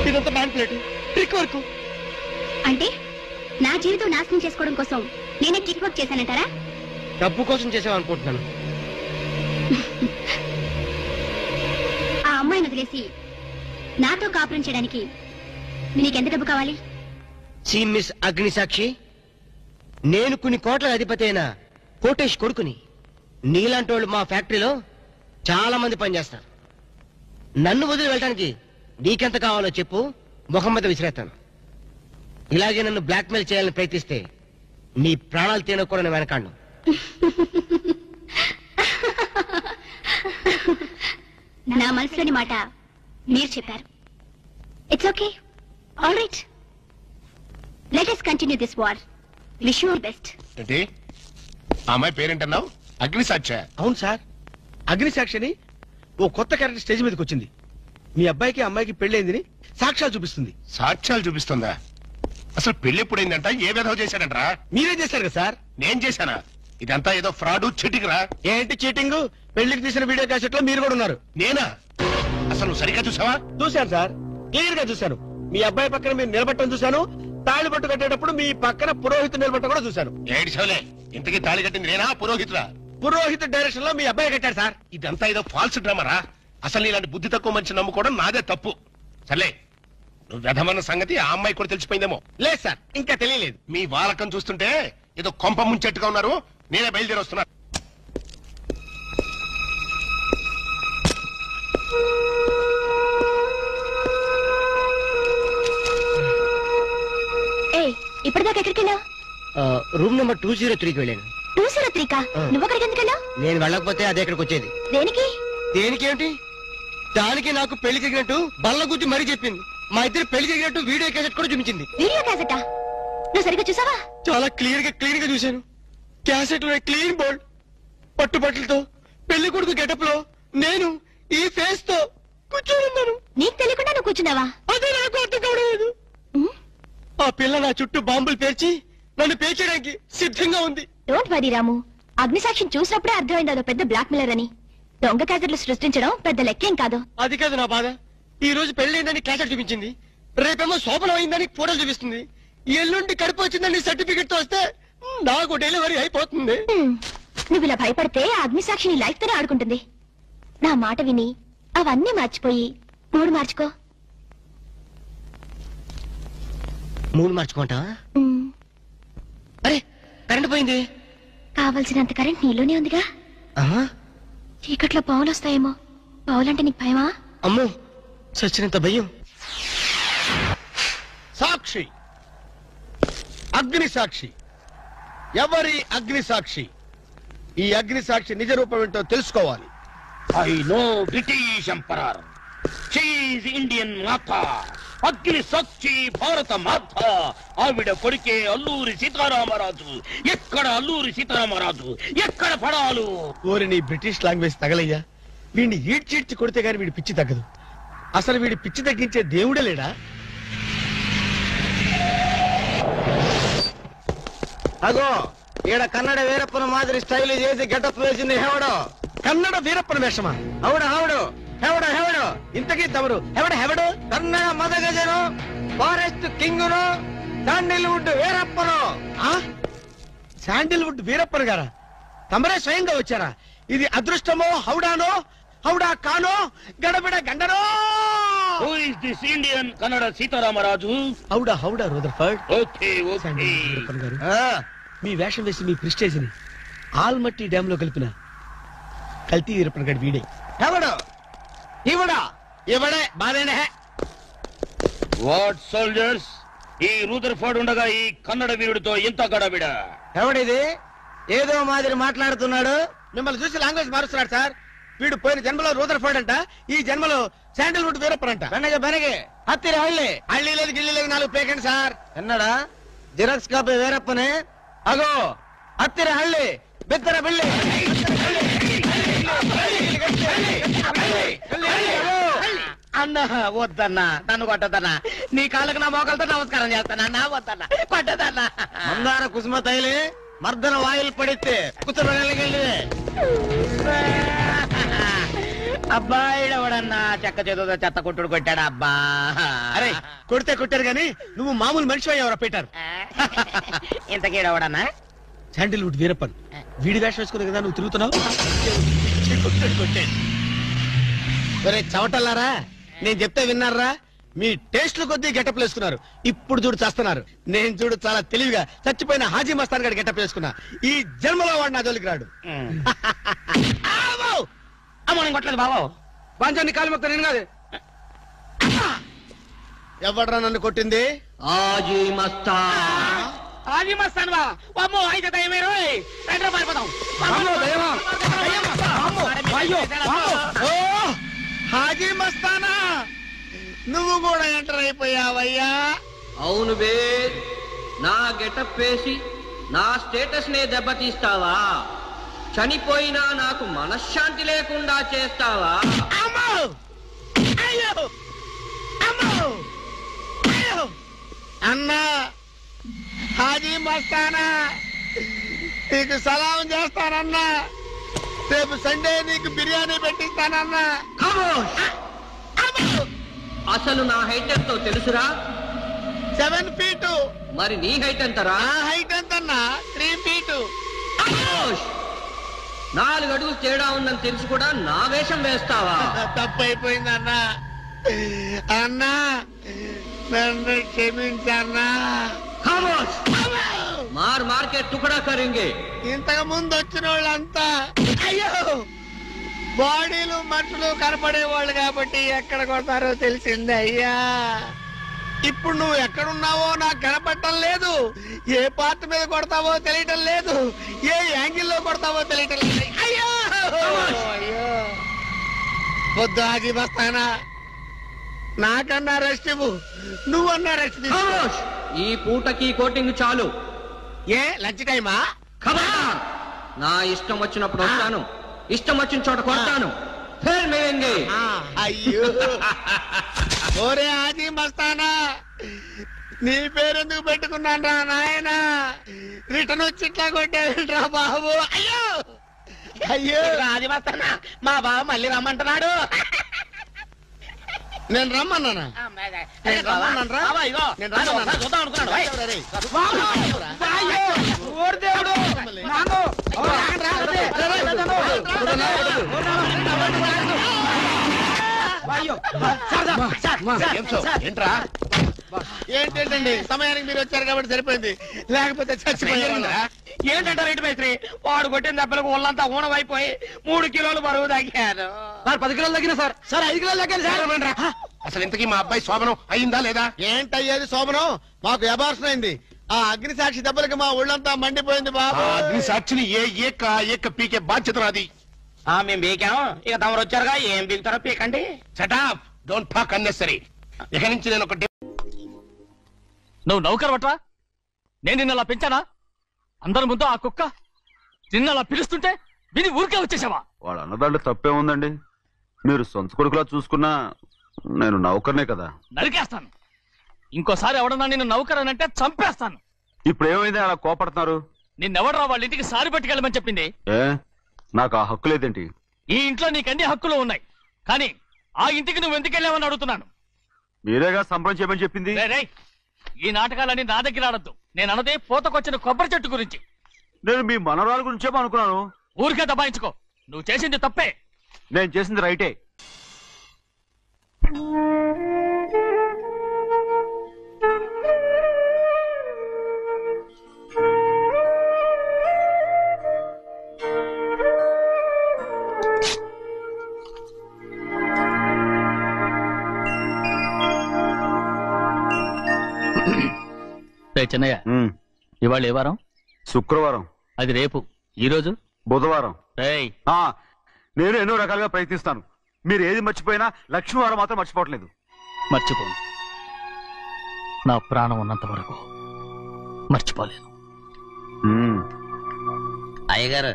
ఇదంతా మ్యానిపులేట్ ట్రిక్ వర్క్. అంటే నా జీవితం నాశనం చేసుకోవడం కోసం నేనే ట్రిక్ వర్క్ చేశానంటారా? డబ్బు కోసం చేసావనుకుంటున్నాను. ఆ అమ్మాయిని వదిలేసి నాతో కాపురం చేయడానికి నీకెంత డబ్బు కావాలి? సి మిస్ అగ్నిసాక్షి, నేను కొన్ని కోట్ల అధిపతి అయిన కోటేష్ కొడుకుని. నీలాంటి వాళ్ళు మా ఫ్యాక్టరీలో చాలా మంది పనిచేస్తారు. నన్ను వదిలి వెళ్ళడానికి నీకెంత కావాలో చెప్పు, ముఖం మీద విసిరేస్తాను. ఇలాగే నన్ను బ్లాక్మెయిల్ చేయాలని ప్రయత్నిస్తే నీ ప్రాణాలు తీయడం నేను వెనకాడను. నా మనసులోని మాట మీరు చెప్పారు. It's okay, all right, let us continue this war. Wish you all best. ఏంటి అమ్మాయి పేరేంటన్నావు? అగ్నిసాక్షి? అవును సార్, అగ్నిసాక్షిని ఓ కొత్త క్యారెక్టర్ స్టేజ్ మీదకి వచ్చింది. మీ అబ్బాయికి అమ్మాయికి పెళ్ళైందని సాక్ష్యాలు చూపిస్తుంది. సాక్ష్యాలు చూపిస్తుందా? అసలు పెళ్లి ఎప్పుడైందంట? ఏ విధవ చేశాడంటరా? మీరే చేశారు కదా సార్? నేను చేశానా? ఇదంతా ఏదో ఫ్రాడ్ చీటింగ్ రా. ఏంటి చీటింగ్? పెళ్లికి తీసిన వీడియో క్యాసెట్ లో మీరు కూడా ఉన్నారు. నేనా? అసలు నువ్వు సరిగ్గా చూసావా? చూశాను సార్, క్లియర్ గా చూశాను. మీ అబ్బాయి పక్కన మీరు నిలబట్టడం చూశాను. తాళి పట్టు కట్టేటప్పుడు మీ పక్కన పురోహితు నిలబట్టడం కూడా చూశాను. ఏడ్చవలే, ఇంతకీ తాళి కట్టింది నేనా పురోహితురా? పురోహిత డైరెక్షన్ లో మీ అబ్బాయి కట్టాడు సార్. ఇదంతా ఏదో ఫాల్స్ డ్రామారా. అసలు ఇలాంటి బుద్ధి తక్కువ మనిషి నమ్ముకోవడం నాదే తప్పు. సర్లే, నువ్వు వ్యధమన్న సంగతి ఆ అమ్మాయి కూడా తెలిసిపోయిందేమో. లేదు సార్, ఇంకా తెలియలేదు. మీ వాలకం చూస్తుంటే ఏదో కొంప ముంచెట్టుగా ఉన్నారు. నేనే బయలుదేరి వస్తున్నా. ఇప్పటిదాకా ఎక్కడికి వెళ్ళావు? రూమ్ నెంబర్ 203కి వెళ్ళాను. 203కా? నువ్వు అక్కడికి ఎందుకు వెళ్ళావు? నేను వెళ్ళకపోతే అదే ఇక్కడికి వచ్చేది. దేనికి? దేనికేమిటి? దానికి నాకు పెళ్లి జరిగినట్టు బల్ల గుద్ది మరీ చెప్పింది. మా ఇద్దరు పెళ్లి జరిగినట్టు వీడియో క్యాసెట్ కూడా చూపించింది. వీడియో క్యాసెటా? నువ్వు సరిగ్గా చూసావా? చాలా క్లియర్ గా చూశాను. క్యాసెట్ లో క్లీన్ బోల్డ్ పట్టుబట్టలతో పెళ్లి కొడుకు గెటప్ లో నేను ఈ ఫేస్ తో కూర్చొని ఉన్నాను. నీకు తెలియకుండా నువ్వు కూర్చున్నావా? అదే నాకు అర్థం కావడం. ఆ పిల్ల నా చుట్టూ బాంబులు పేర్చి నన్ను పేర్చడానికి సిద్ధంగా ఉంది. డోంట్ వరీ రాము, అగ్నిసాక్షిని చూసినప్పుడే అర్థమైంది అదో పెద్ద బ్లాక్ మెయిలర్ అని. దొంగ క్యాసెట్లు సృష్టించడం పెద్ద లెక్కేం కాదు. అది కాదు నా బాధ. ఈ రోజు పెళ్లి క్యాసెట్ చూపించింది, రేపేమో శోభనం అయిందని ఫోటోలు చూపిస్తుంది, ఎల్లుండి కడుపు వచ్చిందని సర్టిఫికెట్ తో వస్తే నాకు డెలివరీ అయిపోతుంది. నువ్వు ఇలా భయపడితే అగ్నిసాక్షిని లైఫ్ తోనే ఆడుకుంటుంది. నా మాట విని అవన్నీ మర్చిపోయి మూడు మార్చుకో. మూడు మార్చుకుంటావా? అరే కరెంట్ పోయింది. కావలసినంత కరెంట్ నీలోనే ఉందిగా. చీకట్లో పావులు వస్తాయేమో. పావులంటే నీకు భయమా? అమ్మో, చచ్చినంత భయం. సాక్షి, అగ్ని సాక్షి. ఎవరి అగ్ని సాక్షి? ఈ అగ్ని సాక్షి నిజ రూపం ఏంటో తెలుసుకోవాలి. I know British emperor, she is Indian మాత, అగ్ని సాక్షి భారత మాత. ఆవిడ కొడుకే అల్లూరి సీతారామరాజు. ఎక్కడ అల్లూరి సీతారామరాజు, ఎక్కడ పడాలు? ఓరి నీ బ్రిటిష్ లాంగ్వేజ్ తగలయ్యా. వీడిని ఈడ్చిడ్చి కొడితే గాని వీడి పిచ్చి తగ్గదు. అసలు వీడి పిచ్చి తగ్గించే దేవుడే లేడా? అగో ఈడ కన్నడ వీరప్పన మాదిరి స్టైల్ చేసి గెటప్ వేసింది హెవడో. కన్నడ వీరప్పన వేషమా? అవుడు హెవడు హెవడు హెవడు. ఇంతకీ తమరు హెవడు? కన్నడ మదగజను, ఫారెస్ట్ కింగును, శాండిల్వుడ్ వీరప్పను. శాండిల్వుడ్ వీరప్పన గారా? తమరే స్వయంగా వచ్చారా? ఇది అదృష్టమో హౌడానో, హౌడా కానో, గడబిడ గండనో? Who is this Indian Kannada Sitaramaraju? హౌడా రూదర్ఫర్డ్. Okay okay. వీరప్పన్ గారు, మీ వేషం వేసి మీ ప్రిస్టేజ్ ని ఆల్మట్టి డ్యామ్ లో కలిపిన కల్తీ వీరప్పన్ గారి వీడే. హెవడు ఇవడా ఇవడే బాధేనే. వాట్ సోల్జర్స్, ఈ రూదర్ఫర్డ్ ఉండగా ఈ కన్నడ వీరుడితో ఎంత గడబిడ? ఎవడిది ఏదో మాదిరి మాట్లాడుతున్నాడు? మిమ్మల్ని చూసి లాంగ్వేజ్ మారుస్తున్నాడు సార్. వీడు పోయిన జన్మలో రూదర్ఫర్డ్ అంట, ఈ జన్మలో శాండిల్వుడ్ వీరప్పన్ అంట. బెనగే హత్తిరి హళ్ళి హళ్ళీ లేదు గిల్లి లేదు, 4 పేకండి సార్. ఎన్నడా జిరాక్స్ కాపీ వీరప్పనే. అగో హత్తిరి హళ్ళి బిత్తర బిల్లి. అన్న వద్దన్నా, నన్ను కొట్టదన్నా. నీ కాళ్ళకు నా మోకాలతో నమస్కారం చేస్తానన్నా. వద్దన్నా, కొట్టదన్నా. మందార కుసుమ తైలి మర్దన వాయిల్ పడితే కుతురగలిగే అబ్బాయిడవడన్నా చెక్క చేతుతో చెత్త కొట్టుడు కొట్టాడు అబ్బా. అరే కొడితే కొట్టారు గాని నువ్వు మామూలు మనిషి అయ్యావరా పీటర్. ఇంతకీడవడన్నా శాండిల్వుడ్ వీరప్పన్ వీడి వేషం వేసుకునే కదా నువ్వు తిరుగుతున్నావు. ఒరే చవటల్లారా, నేను చెప్తే విన్నారా? మీ టేస్ట్లు కొద్దీ గెటప్ వేసుకున్నారు. ఇప్పుడు చూడు చేస్తున్నారు. నేను చూడు చాలా తెలివిగా చచ్చిపోయిన హాజీ మస్తాన్ గారి గెటప్ వేసుకున్నా. ఈ జన్మలో వాడు నా జోలికి రాడు. అమ్మ నేను కొట్టలేదు బాబు. బాంచాన్ని కాలు మొక్క నేను కాదు. ఎవడ్రా నన్ను కొట్టింది? హాజీ మస్తాన్. హాజీ మస్తాన్ బా అమ్మో అయితే దయమే రోయ్. రండి పారిపోదాం. హాజీ మస్తానా, నువ్వు కూడా ఎంటర్ అయిపోయావయ్యా? అవును బే, నా గెటప్ వేసి నా స్టేటస్ నే దెబ్బతీస్తావా? చనిపోయినా నాకు మనశ్శాంతి లేకుండా చేస్తావా? అన్నా హాజీ మస్తానా, నీకు సలాం చేస్తానన్నా. రేపు సండే నీకు బిర్యానీ పెట్టిస్తానన్నా. అసలు నా హైట్ ఎంతో తెలుసురా? 7 feet. మరి నీ హైట్ ఎంతరా? నా హైట్ ఎంతన్నా? 3 feet. 4 అడుగులు తేడా ఉందని తెలిసి కూడా నా వేషం వేస్తావా? తప్పైపోయిందన్నా. అన్నా నన్ను క్షమించన్నా. మార్ మార్కెట్ టుకడా కరింగే. ఇంతకు ముందు వచ్చిన వాళ్ళంతా అయ్యో బాడీలు మనుషులు కనపడే వాళ్ళు కాబట్టి ఎక్కడ కొడతారో తెలిసింది అయ్యా. ఇప్పుడు నువ్వు ఎక్కడున్నావో నాకు కనపడటం లేదు. ఏ పార్ట్ మీద కొడతావో తెలియటం లేదు. ఏ యాంగిల్లో కొడతావో తెలియటం లేదు. అయ్యో అయ్యో వద్దు హాజీ మస్తానా, నాకన్నా రెస్ట్ ఇవ్వు. నువ్వన్నా రెస్ట్ తీసుకో. ఈ పూటకి కోటింగ్ చాలు. ఏ లంచ్ టైమా? నా ఇష్టం వచ్చినప్పుడు వస్తాను, ఇష్టం వచ్చిన చోట కొడతాను. అయ్యో ఓరే హాజీ మస్తానా, నీ పేరెందుకు పెట్టుకున్నాను రా నాయనా? రిటర్న్ వచ్చి ఇట్లా కొట్టేరా బాబు. అయ్యో అయ్యో హాజీ మస్తానా, మా బావ మళ్ళీ రమ్మంటున్నాడు. నేను రమ్మన్నానా? చూద్దాం అనుకున్నాడు. ఏంటండి సమయానికి మీరు వచ్చారు కాబట్టి సరిపోయింది, లేకపోతే చచ్చిపోయారు. ఏంటంటారు ఏంటి మైత్రి? వాడు కొట్టిన దెబ్బలకు ఒళ్ళంతా ఊనమైపోయి 3 కిలోలు బరువు తగ్గారు. 10 కిలోలు తగ్గిన సార్. 5 కిలోలు తగ్గాను సార్. అసలు ఇంతకీ మా అబ్బాయి శోభనం అయిందా లేదా? ఏంటయ్యేది శోభనం? మాకు అబార్షన్ అయింది. ఆ అగ్ని సాక్షి దెబ్బలకి మా ఒళ్ళంతా మండిపోయింది బాబు. అగ్ని సాక్షిని ఏక పీకే బాధ్యత నాది. మేము బీకాం, ఇక తమరు వచ్చారుగా ఏం బీగుతారో పీకండి. Shut up, don't talk unnecessary. ఇక నుంచి నేను ఒక నువ్వు నౌకరవట్రా? నేను నిన్న అలా పెంచానా? అందరి ముందు ఆ కుక్క నిన్న అలా పిలుస్తుంటే విని ఊరికే వచ్చేసావా? వాడు అన్నదాంట్లో తప్పే ఉందండి. మీరు సొంత కొడుకులా చూసుకున్నా నేను నౌకర్నే కదా. నరికేస్తాను. ఇంకోసారి ఎవడన్నా నిన్ను నౌకరనంటే చంపేస్తాను. ఇప్పుడు ఏమైంది అలా కోపడుతున్నారు? నిన్నెవడరా వాళ్ళ ఇంటికి సారి పట్టుకెళ్ళమని చెప్పింది? ఏ నాకు ఆ హక్కు లేదేంటి? ఈ ఇంట్లో నీకన్ని హక్కులు ఉన్నాయి, కానీ ఆ ఇంటికి నువ్వు ఎందుకెళ్ళావని అడుగుతున్నాను. మీరేగా సంబరం చేయమని చెప్పింది. ఈ నాటకాలన్నీ నా దగ్గర ఆడద్దు. నేను అన్నదే పూతకొచ్చిన కొబ్బరి చెట్టు గురించి. నేను మీ మనవరాల గురించేమో అనుకున్నాను. ఊరికే దబాయించుకో. నువ్వు చేసింది తప్పే. నేను చేసింది రైటే. చెన్నయ్య, ఇవాళ ఏ వారం? శుక్రవారం. అది రేపు. ఈ రోజు బుధవారం. నేను ఎన్నో రకాలుగా ప్రయత్నిస్తాను. మీరు ఏది మర్చిపోయినా లక్ష్మీవారం మాత్రం మర్చిపోవట్లేదు. మర్చిపోను. నా ప్రాణం ఉన్నంత వరకు మర్చిపోలేదు. అయ్యగారు,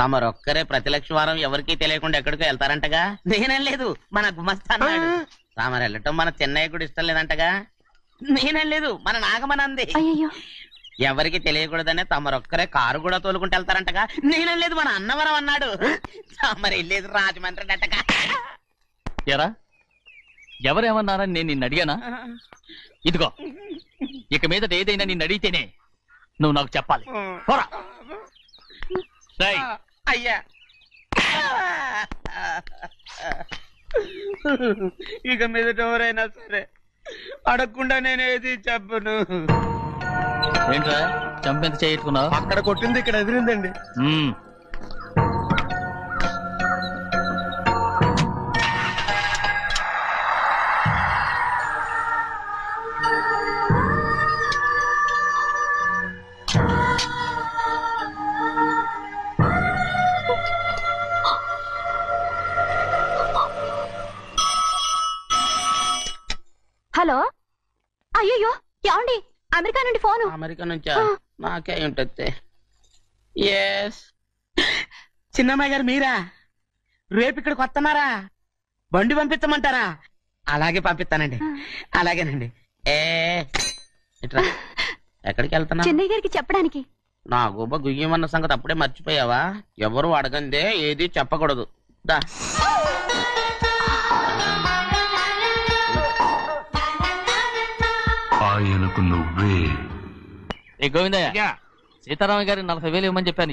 తమరొక్కరే ప్రతి లక్షవారం ఎవరికీ తెలియకుండా ఎక్కడికో వెళ్తారంటగా? నేనేం లేదు, మన గుమస్తా అన్నాడు. తామరు వెళ్ళటం మన చెన్నయ్య కూడా ఇష్టం లేదంటగా? నేనేం లేదు, మన నాగమనంది. అయ్యో ఎవరికి తెలియకూడదనే తమరొక్కరే కారు కూడా తోలుకుంటూ వెళ్తారంటగా. నేనేం లేదు, మన అన్నవరం అన్నాడు. తమరు వెళ్ళేది రాజమండ్రి అంటగా. ఎరా ఎవరేమన్నారని నేను నిన్ను అడిగానా? ఇదిగో ఇక మీదట ఏదైనా నిన్ను అడిగితేనే నువ్వు నాకు చెప్పాలి. పోరా. అయ్యా ఇక మీదట ఎవరైనా సరే అడగకుండా నేనేది చెప్పను. ఏంట్రా చంపెంత చేయించుకున్నావు? అక్కడ కొట్టింది ఇక్కడ ఎదిరిందండి. హలో, అయ్యో ఏమండి? అమెరికా నుండి ఫోను. అమెరికా నుంచా? నాకే ఉంటుంది. ఎస్, చిన్నమ్మాయి గారు మీరా? రేపు ఇక్కడికి వస్తున్నారా? బండి పంపిస్తామంటారా? అలాగే పంపిస్తానండి. అలాగేనండి. ఎక్కడికి వెళ్తున్నా? చెన్నై గారికి చెప్పడానికి. నా గుబ్బ గుయ్యమన్న సంగతి అప్పుడే మర్చిపోయావా? ఎవరు అడగందే ఏది చెప్పకూడదు. దా ఆయనకు నువ్వే. గోవిందయ్య, సీతారామ గారి 40,000 ఇవ్వమని చెప్పాను.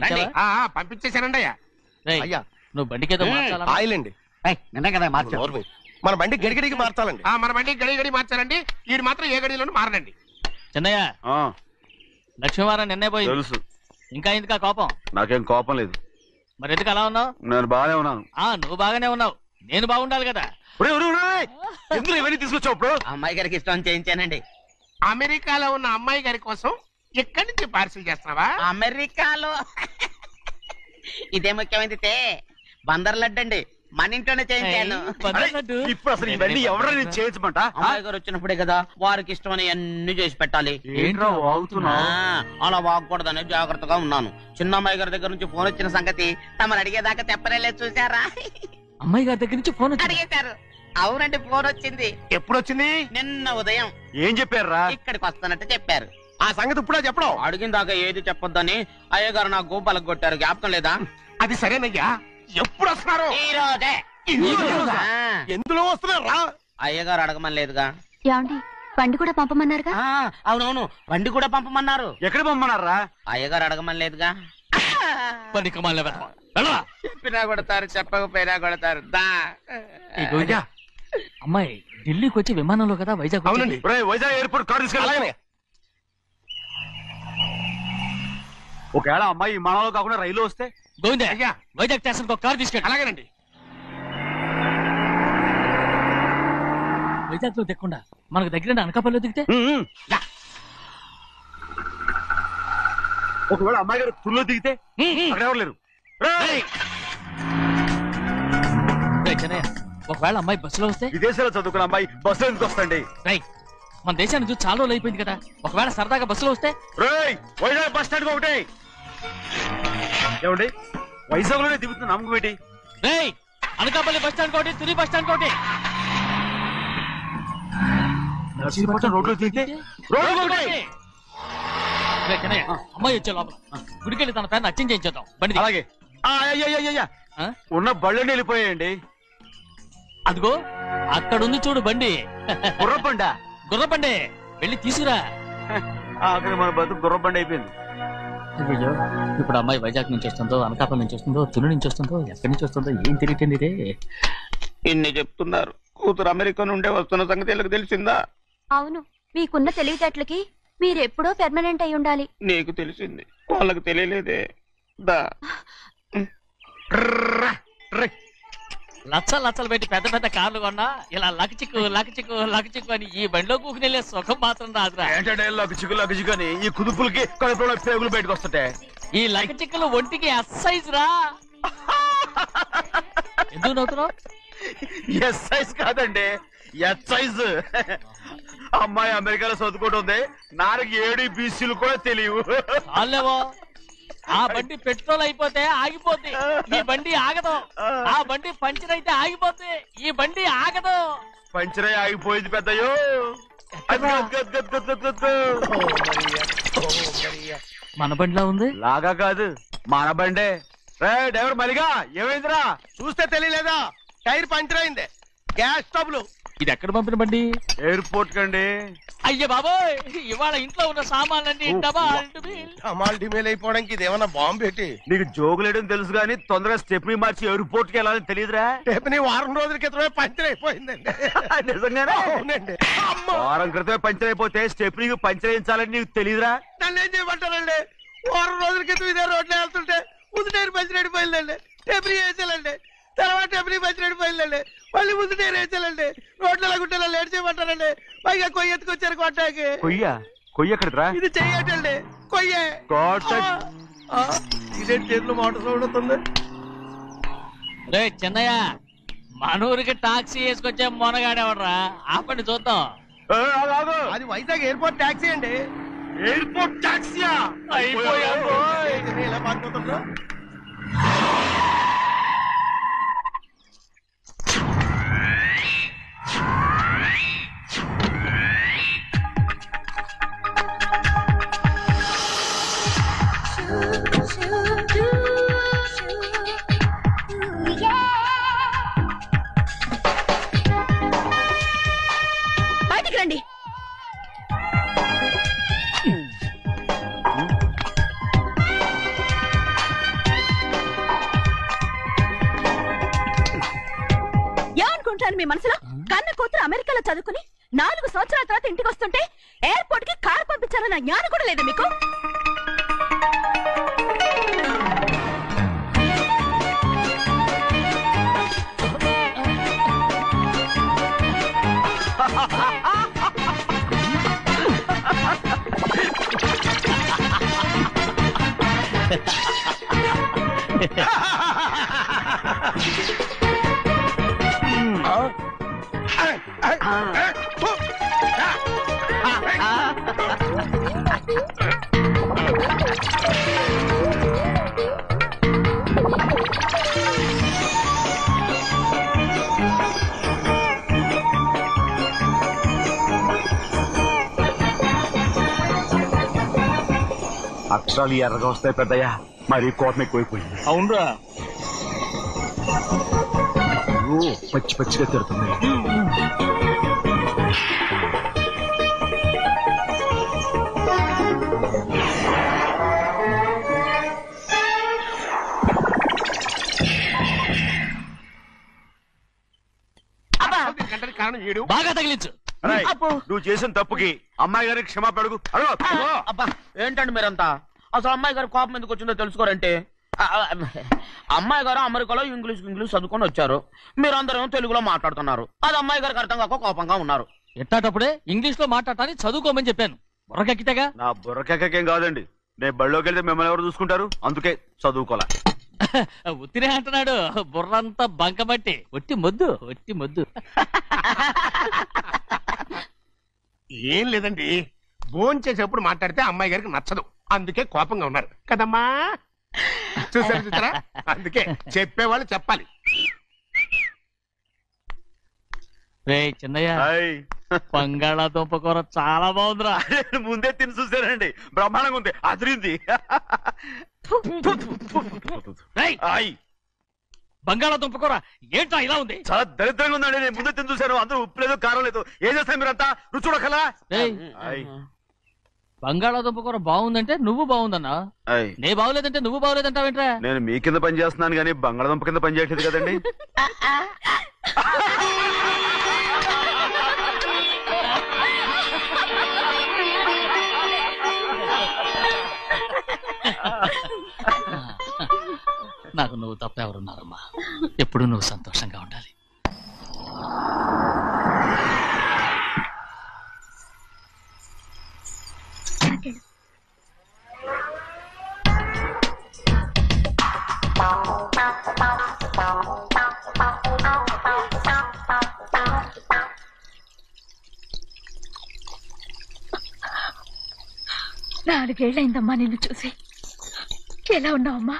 పంపించేశానండి అయ్యా. నువ్వు బండికేదో ఆయిల్ అండి. నిన్న కదా మార్చారు. మన బండి గడిగడికి మార్చాలండి. మన బండి గడి మార్చాలండి. వీడు మాత్రం ఏ గడిలోనూ మారనండి. చిన్నయ్య, లక్ష్మీవారం నిన్నే పోయింది. తెలుసు. ఇంకా ఎందుకా కోపం? నాకేం కోపం లేదు. మరి ఎందుకు అలా ఉన్నావు? నేను బాగానే ఉన్నాను. నువ్వు బాగానే ఉన్నావు, నేను బాగుండాలి కదా. ఎందుకు ఇవన్నీ తీసుకొచ్చావు? ఇప్పుడు అమ్మాయి గారికి ఇష్టం చేయించానండి. అమెరికాలో ఉన్న అమ్మాయి గారి కోసం ఎక్కడి నుంచి పార్సిల్ చేస్తున్నావా? అమెరికాలో ఇదే ముఖ్యమైనది. బందర్ లడ్డు అండి, మన ఇంట్లోనే చేయించాను. ఇప్పుడు అసలు ఇవన్నీ ఎవరైనా చేయించమంట? అమ్మాయి గారు వచ్చినప్పుడే కదా వారికి ఇష్టమని అన్ని చేసి పెట్టాలి. అలా వాగకూడదని జాగ్రత్తగా ఉన్నాను. చిన్న అమ్మాయి గారి దగ్గర నుంచి ఫోన్ వచ్చిన సంగతి తమరు అడిగేదాకా తెప్పరేలేదు. చూసారా? అమ్మాయి గారి దగ్గర నుంచి ఫోన్ అడిగేశారు. అవునండి, ఫోన్ వచ్చింది. ఎప్పుడు వచ్చింది? నిన్న ఉదయం. ఏం చెప్పారా? ఇక్కడికి వస్తానంటే చెప్పారు. ఆ సంగతి ఇప్పుడే చెప్పడం. అడిగిన దాకా ఏది చెప్పొద్దని అయ్యగారు నా గోపాలకు కొట్టారు. జ్ఞాపకం లేదా? అది సరేనయ్యా. ఎప్పుడు వస్తున్నారు? ఈ రోజే. ఎందులో వస్తున్నారా? అయ్యగారు అడగమని లేదుగా. ఏమండి, బండి కూడా పంపమన్నారుగా? అవునవును, బండి కూడా పంపమన్నారు. ఎక్కడ పంపమన్నారా? అయ్యగారు అడగమని లేదుగా. చెప్పినా కొడతారు, చెప్పకపోయినా కొడతారు. అమ్మాయి ఢిల్లీకి వచ్చి విమానంలో కదా వైజాగ్. అవునండి, వైజాగ్ ఎయిర్పోర్ట్ కార్ తీసుకెళ్ళి. ఒకవేళ అమ్మాయి విమానంలో కాకుండా రైలు వస్తే? గోవిందయ్య, వైజాగ్ స్టేషన్ కార్ తీసుకెళ్ళి. అలాగేనండి. వైజాగ్ లో దిక్కుండా మనకు దగ్గర అనకాపల్లిలో దిగితే? ఒకవేళ అమ్మాయి గారు తుల్లో దిగితే? అక్కడ ఎవరు లేరు. ఒకవేళ అమ్మాయి బస్సులో వస్తే? విదేశాల్లో చదువుకున్న అమ్మాయి బస్సులో ఎందుకు వస్తండి? మన దేశాన్ని చూసి చాలా రోజులు అయిపోయింది కదా. ఒకవేళ సరదాగా బస్సులో వస్తే? వైజాగ్ బస్ స్టాండ్ ఒకటి. ఏమండి, వైజాగ్ లోనే దిగుతున్న నమ్మకం ఏంటి? అనకాపల్లి బస్ స్టాండ్ కోటి, తుని బస్ స్టాండ్ కోటి. రోడ్లో దిగితే అమ్మాయి వచ్చే లోపల గుడికెళ్ళి తన పేరుని అచ్చం చేయించేద్దాం బండి. అలాగే. ఉన్న బళ్ళని వెళ్ళిపోయాయండి. అదిగో అక్కడుంది చూడు బండి. గుర్రబండ. గుర్రబండి, వెళ్ళి తీసుకురా. ఆఖరి మన బతుకు గుర్రబండి అయిపోయింది. అయ్యో, ఇప్పుడు అమ్మాయి వైజాగ్ నుంచి వస్తుందో, అనకాపల్లి నుంచి వస్తుందో, తుని నుంచి వస్తుందో, ఎక్కడి నుంచి వస్తుందో ఏం తెలియటండి రే. ఇన్ని చెప్తున్నారు, కూతురు అమెరికా నుండే వస్తున్న సంగతి వీళ్ళకి తెలిసిందా? అవును, మీకున్న తెలివితేటలకి మీరెప్పుడో పెర్మనెంట్ అయి ఉండాలి. నీకు తెలిసింది, వాళ్ళకి తెలియలేదే. దా లచ్చలు పెట్టి పెద్ద పెద్ద కార్లు కొన్నా ఇలా లకచిక్కు లకచిక్కు లకచిక్కు అని ఈ బండిలో కూకుని వెళ్ళే సుఖం మాత్రం రాదురా. ఏంటంటే లకచిక్కు అని ఈ కుదుపులకి కడుపులో పేగులు బయటకు వస్తుంటాయి. ఈ లకచిక్కులు ఒంటికి ఎక్సైజ్ రా. ఎందుకు నవ్వుతున్నావు? ఎక్సైజ్ కాదండి, ఎక్సైజ్. అమ్మాయి అమెరికాలో చదువుకుంటుంది, నాకు 7 BCలు కూడా తెలియవు. చాలేవో, ఆ బండి పెట్రోల్ అయిపోతే ఆగిపోద్ది, ఈ బండి ఆగదు. ఆ బండి పంచర్ అయితే ఆగిపోద్ది, ఈ బండి ఆగదు. పంచర్ ఆగిపోయింది పెద్దయ్యో. మన బండిలా ఉంది. లాగా కాదు మన బండే. రే డ్రైవర్ మలిగా ఏమైందిరా? చూస్తే తెలియలేదా? టైర్ పంచర్ అయింది. గ్యాస్ స్టవ్లు. ఇది ఎక్కడ పంపిన బండి? ఎయిర్పోర్ట్ కండి. అయ్యే బాబోయ్, ఇవాళ ఇంట్లో ఉన్న సామాన్లన్నీ డమాల్ డిమేల్ అయిపోవడానికి ఇదేమన్నా బాంబు పెట్టి. నీకు జోగులేయడం తెలుసు కానీ తొందరగా స్టెప్ని మార్చి ఎయిర్పోర్ట్ కి వెళ్ళాలని తెలియదురా? స్టెప్ని వారం రోజుల క్రితమే పంచర్ అయిపోయిందండి. నిజంగానే? అవునండి. వారం క్రితమే పంచర్ అయిపోతే స్టెప్నీకి పంచర్ వేయించాలని నీకు తెలియదురా? నన్ను ఏం చేయమంటారండి? వారం రోజుల క్రితం ఇదే రోడ్లో వెళ్తుంటే ముందు టైర్ పంచర్ అయిపోయిందండి. స్టెప్ని వేసాలండి. తర్వాత స్టెప్ని పంచర్ అయిపోయిందండి. మళ్ళీ ముందు టైర్ వేసాలండి. రోడ్లు ఎలా గుట్టేలా లేట్ చేయమంటారండి. పైగా కొయ్య ఎత్తుకొచ్చారు కొట్టాకి. కొయ్య ఎక్కడిరా? ఇది చెయ్యటండి. కొయ్యే. ఇదే చేతులు మోటార్ సౌండ్ అవుతుంది. రే చిన్నయ్య, మనూరికి టాక్సీ వేసుకొచ్చే మొనగాడేవడరా? ఆపండి చూద్దాం. అది వైజాగ్ ఎయిర్పోర్ట్ టాక్సీ అండి. ఎయిర్పోర్ట్ టాక్సీయా? ఇలా పారిపోతుండ్రా? బయటికి రండి. ఏమనుకుంటాను మీ మనసులో? కన్న కూతురు అమెరికాలో చదువుకుని 4 సంవత్సరాల తర్వాత ఇంటికి వస్తుంటే ఎయిర్పోర్ట్ కి కారు పంపించాలన్న జ్ఞానం కూడా లేదా మీకు? అక్షరాలు ఎర్రగా వస్తాయి పెద్దయ్యా. మరి కోపం ఎక్కువైపోయింది. అవునరా, పచ్చి పచ్చిగా తిడుతుంది. బాగా తగిలించు. నువ్వు చేసిన తప్పుకి అమ్మాయి గారికి క్షమాపణ అడుగు. అబ్బా ఏంటండి మీరంతా? అసలు అమ్మాయి గారు కోపం ఎందుకు వచ్చిందో తెలుసుకోరంటే, అమ్మాయి గారు అమెరికాలో ఇంగ్లీష్ చదువుకొని వచ్చారు. మీరందరూ తెలుగులో మాట్లాడుతున్నారు. అది అమ్మాయి గారికి అర్థం కాక కోపంగా ఉన్నారు. ఎట్టాటప్పుడే ఇంగ్లీష్ లో మాట్లాడటానికి చదువుకోమని చెప్పాను. బుర్రకెక్కితేగా. నా బుర్రకెక్కకేం కాదండి. నేను బళ్ళోకి వెళ్తే మిమ్మల్ని ఎవరు చూసుకుంటారు? అందుకే చదువుకోలే. ఉత్తినే అంటున్నాడు. బుర్రంతా బంకబట్టి ఒట్టి మొద్దు. ఏం లేదండి, భోజనం చేసేప్పుడు మాట్లాడితే అమ్మాయి గారికి నచ్చదు. అందుకే కోపంగా ఉన్నారు కదమ్మా. చూసారా? అందుకే చెప్పేవాళ్ళు చెప్పాలి. రే చిన్నయ్య, బంగాళాదుంప కూర చాలా బాగుందిరా. ముందే తిని చూసానండి, బ్రహ్మాండంగా ఉంది. అదిరింది. బంగాళాదుంప కూర ఏంటా ఇలా ఉంది? చాలా దరిద్రంగా ఉందండి. నేను ముందే తిని చూశాను. అందరూ ఉప్పు లేదు, కారం లేదు. ఏం చేస్తాను మీరంతా? రుచి చూడకలా. బంగాళాదుంప కూర బాగుందంటే నువ్వు బాగుందన్నా, నే బాగులేదంటే నువ్వు బాగులేదంటావేంట్రా? నేను మీ కింద పని చేస్తున్నాను కానీ బంగాళాదుంప కింద పని చేయట్లేదు కదండి. నాకు నువ్వు తప్ప ఎవరున్నారమ్మా? ఎప్పుడు నువ్వు సంతోషంగా ఉండాలి. నాలుగేళ్లైందమ్మా నిన్ను చూసి. ఎలా ఉన్నావమ్మా?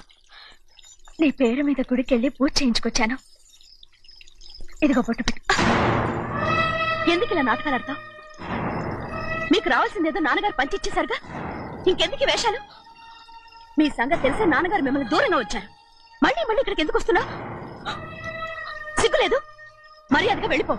నీ పేరు మీద గుడికెళ్ళి పూజ చేయించుకొచ్చాను. ఇదిగో పొట్టు పెట్టు. ఎందుకు ఇలా నాటకాలు ఆడతావు? మీకు రావాల్సిందేదో నాన్నగారు పంచిచ్చేశారుగా. ఇంకెందుకు ఈ వేషాలు? మీ సంగతి తెలిసే నాన్నగారు మిమ్మల్ని దూరంగా వచ్చారు. మళ్ళీ మళ్ళీ ఇక్కడికి ఎందుకు వస్తున్నా? సిగ్గులేదు? మర్యాదగా వెళ్ళిపో.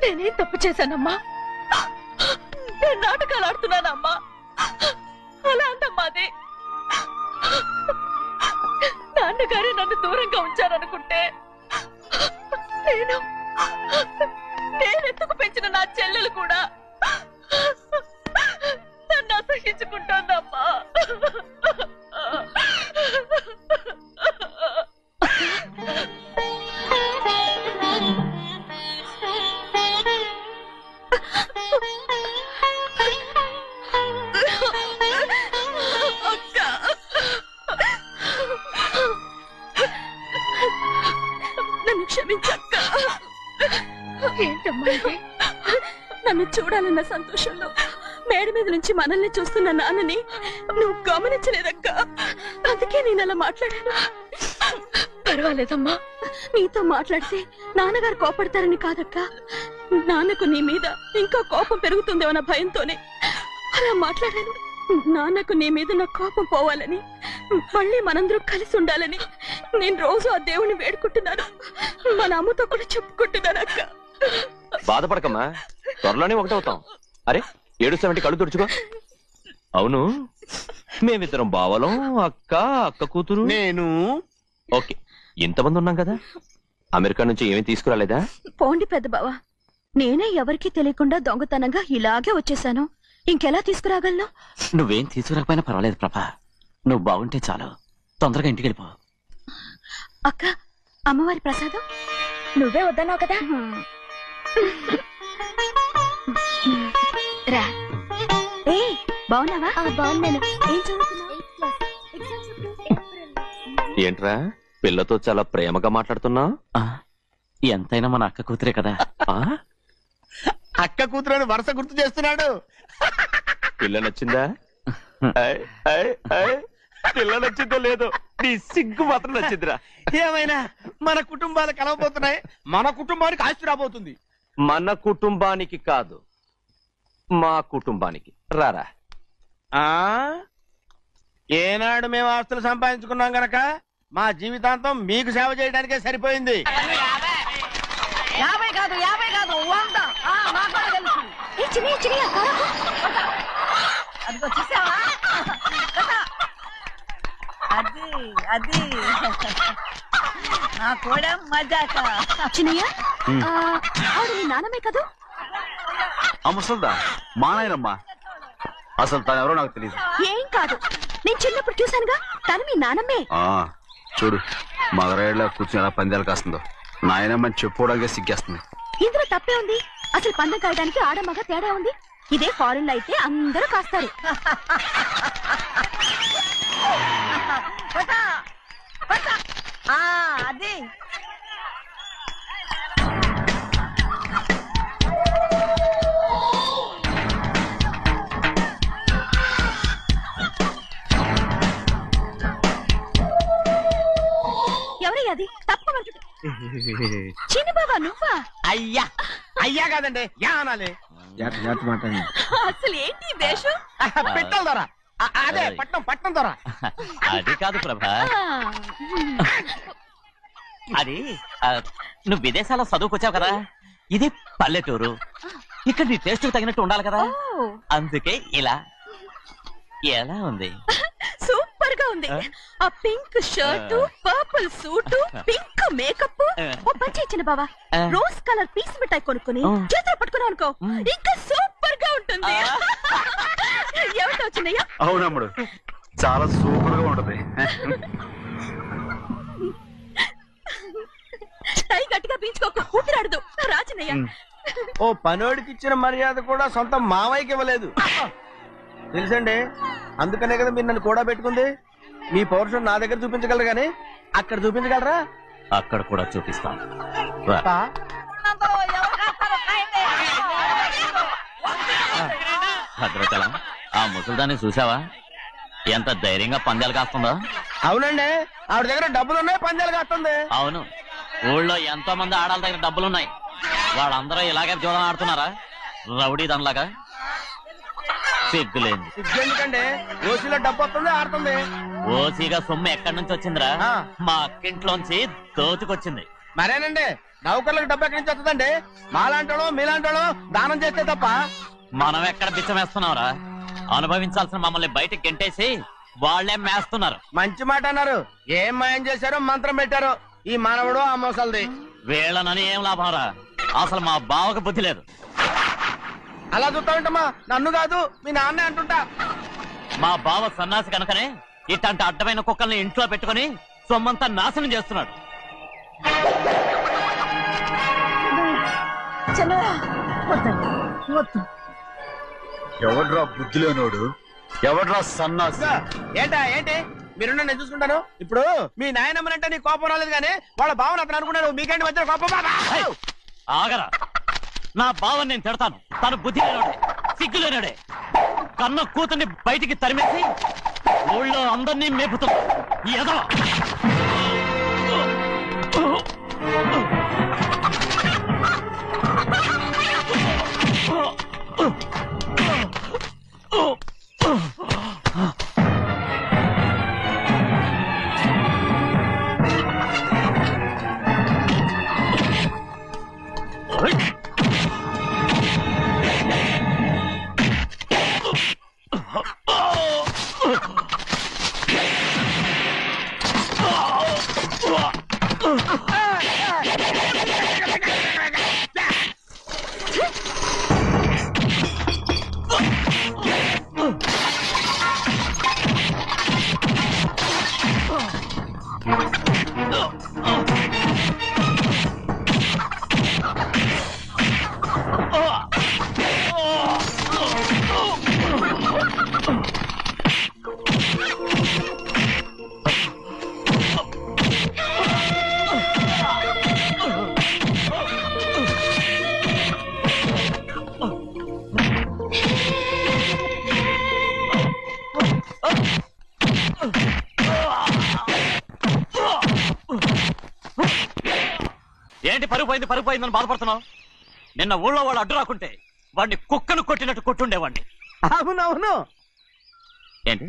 నేనేం తప్పు చేశానమ్మా? నేను నాటకాలు ఆడుతున్నానమ్మా. అలా అందమ్మా అది. నాన్నగారే నన్ను దూరంగా ఉంచారనుకుంటే నేనెత్తుకు పెంచిన నా చెల్లెలు కూడా నన్ను అసహించుకుంటోందమ్మా. నన్ను క్షమించక్క. ఏంటమ్మా ఇది? నన్ను చూడాలన్న సంతోషంలో మేడ మీద నుంచి మనల్ని చూస్తున్న నాన్నని నువ్వు గమనించలేదక్క. అందుకే నేను అలా మాట్లాడాను. పర్వాలేదమ్మా, నీతో మాట్లాడితే నాన్నగారు కోపడతారని కాదక్క. నాన్నకు నీ మీద ఇంకా కోపం పెరుగుతుందేమన్న భయంతోనే అలా మాట్లాడాను. నాన్నకు నీ మీద నా కోపం పోవాలని, మళ్ళీ మనందరూ కలిసి ఉండాలని నేను రోజు ఆ దేవుని వేడుకుంటున్నాను. మన అమ్మతో కూడా చెప్పుకుంటున్నాను అక్క. బాధపడకమ్మా, త్వరలోనే ఒకటవుతాం. అరే ఏడుస్తామంటే కళ్ళు తుడుచుకో. అవును, మేమిద్దరం బావలం, అక్క కూతురు, నేను. ఓకే, ఇంతమంది ఉన్నాం కదా. అమెరికా నుంచి ఏమీ తీసుకురాలేదా? పోండి పెద్ద బావా, నేనే ఎవరికీ తెలియకుండా దొంగతనంగా ఇలాగే వచ్చేసాను. ఇంకెలా తీసుకురాగలను? నువ్వేం తీసుకురాకపోయినా పర్వాలేదు ప్రభా, నువ్వు బాగుంటే చాలు. తొందరగా ఇంటికి వెళ్ళిపో. అక్క, అమ్మవారి ప్రసాదం నువ్వే వద్దన్నావు కదా. రా. ఏ బాగున్నావా? బాగున్నాను. ఏం చదువుతున్నావు? ఏంట్రా పిల్లతో చాలా ప్రేమగా మాట్లాడుతున్నావు? ఎంతైనా మన అక్క కూతురే కదా. అక్క కూతురు వరుస గుర్తు చేస్తున్నాడు. పిల్ల నచ్చిందా? పిల్ల నచ్చిందో లేదో, నీ సిగ్గు మాత్రం నచ్చిందిరా. ఏమైనా మన కుటుంబాలు కలవబోతున్నాయి. మన కుటుంబానికి ఆస్తి రాబోతుంది. మన కుటుంబానికి కాదు, మా కుటుంబానికి. రారా. ఏనాడు మేము ఆస్తులు సంపాదించుకున్నాం గనక మా జీవితాంతం మీకు సేవ చేయడానికే సరిపోయింది. 50 కాదు 100. మాకు కూడా తెలుసు. అదిగో చూసావా? అది నా కూడా మజాక. చిన్నయ్య, ఆవిడ నీ నాన్నమే కదా? ముసల్దా మా నాయనమ్మా. అసలు తను ఎవరో నాకు తెలియదు. ఏం కాదు, నేను చిన్నప్పుడు చూశానుగా, తను మీ నాన్నమ్మే. చూడు మగరాయిలా కూర్చుని ఎలా పందాలు కాస్తుందో. నాయనమ్మని చెప్పుకోవడానికి సిగ్గేస్తుంది. ఇందులో తప్పే ఉంది? అసలు పందెం కాయడానికి ఆడమగ తేడా ఉంది. ఇదే ఫారెన్ లో అయితే అందరూ కాస్తారు. అది ఎవరయ్యా అది? తప్పమంటుంది. చిన్న బాబా నువ్వా? అయ్యా కాదండి, యా అనాలి. అసలు ఏంటి వేషం? పెట్టాలి దొరా. అదే పట్నం దొరా. అది కాదు ప్రభా, అది నువ్వు విదేశాల్లో చదువుకొచ్చావు కదా, ఇది పల్లెటూరు. ఇక్కడ నీ టేస్ట్ తగినట్టు ఉండాలి కదా, అందుకే ఇలా. ఎలా ఉంది? సూపర్ గా ఉంది. ఆ pink shirt, purple suit, pink makeup. ఓ పని చిన్న బావా, రోజ్ కలర్ పీస్ మిఠాయి కొనుక్కుని చేతిలో పట్టుకున్నావు అనుకో, ఇంకా సూపర్ గా ఉంటుంది. ఎవరితో వచ్చిందయ్యా? అవునమ్ముడు, చాలా సూపర్ గా ఉంటది. టై గట్టిగా పీంచుకోకు, ఊపిరాడదు. రాజనయ్య, ఓ పనోడికి ఇచ్చిన మర్యాద కూడా సొంత మావయ్యకి ఇవ్వలేదు తెలుసండి. అందుకనే కదా మీరు నన్ను కూడా పెట్టుకుంది. మీ పౌరుషం నా దగ్గర చూపించగలరు గానీ అక్కడ చూపించగలరా? అక్కడ కూడా చూపిస్తాను. భద్రాచలం, ఆ ముసల్దాన్ని చూసావా? ఎంత ధైర్యంగా పందాలు కాస్తుందో. అవునండి, ఆవిడ దగ్గర డబ్బులు ఉన్నాయి, పందాలు కాస్తుంది. అవును, ఊళ్ళో ఎంతో మంది ఆడాళ్ళ దగ్గర డబ్బులున్నాయి. వాళ్ళందరూ ఇలాగే జోదం ఆడుతున్నారా రౌడీ దానిలాగా? సిగ్గులేదు. ఎందుకండి ఓసీలో డబ్బు వస్తుంది, ఆడుతుంది. ఓసీగా సొమ్ము ఎక్కడి నుంచి వచ్చిందిరా? మా అక్కింట్లోంచి దోచుకొచ్చింది. మరేనండి, నౌకర్లకు డబ్బు ఎక్కడి నుంచి వస్తుందండి? మాలాంటోళ్ళు మీలాంటోళ్ళు దానం చేస్తే తప్ప. మనం ఎక్కడ బిచ్చం వేస్తున్నావురా? అనుభవించాల్సిన మమ్మల్ని బయటకు గెంటేసి వాళ్లే మేస్తున్నారు. మంచి మాట అన్నారు. ఏం మాయం చేశారో మంత్రం పెట్టారో ఈ మానవుడు ఆ మోసల్ది. వీళ్ళనని ఏం లాభం రా? అసలు మా బావకు బుద్ధి లేదు. అలా చూస్తా ఉంటామా? నన్ను కాదు మీ నాన్నే అంటుంటా. మా బావ సన్నాసి కనుకనే ఇట్లాంటి అడ్డమైన కుక్కల్ని ఇంట్లో పెట్టుకుని సొమ్మంతా నాశనం చేస్తున్నాడు. ఎవడ్రా బుద్ధి లేనోడు? ఎవడ్రా సన్నాసి? ఏంటి మీరు నేను చూసుకుంటాను. ఇప్పుడు మీ నాయనమ్మనంటే నీ కోపం రాలేదు కానీ వాళ్ళ భావన అతను అనుకున్నాడు. మీకేంటి మధ్య కోపం? ఆగరా, నా బావని నేను తిడతాను. తను బుద్ధి లేనోడే, సిగ్గు లేనోడే. కన్న కూతుర్ని బయటికి తరిమేసి ఊళ్ళో అందరినీ మేపుతున్నాడు. ఎదవ ఏంటి పరుగు పోయిందని బాధపడుతున్నావు? నిన్న ఊళ్ళో వాడు అడ్డు రాకుంటే వాడిని కుక్కను కొట్టినట్టు కొట్టుండేవాడిని. అవునవును. ఏంటి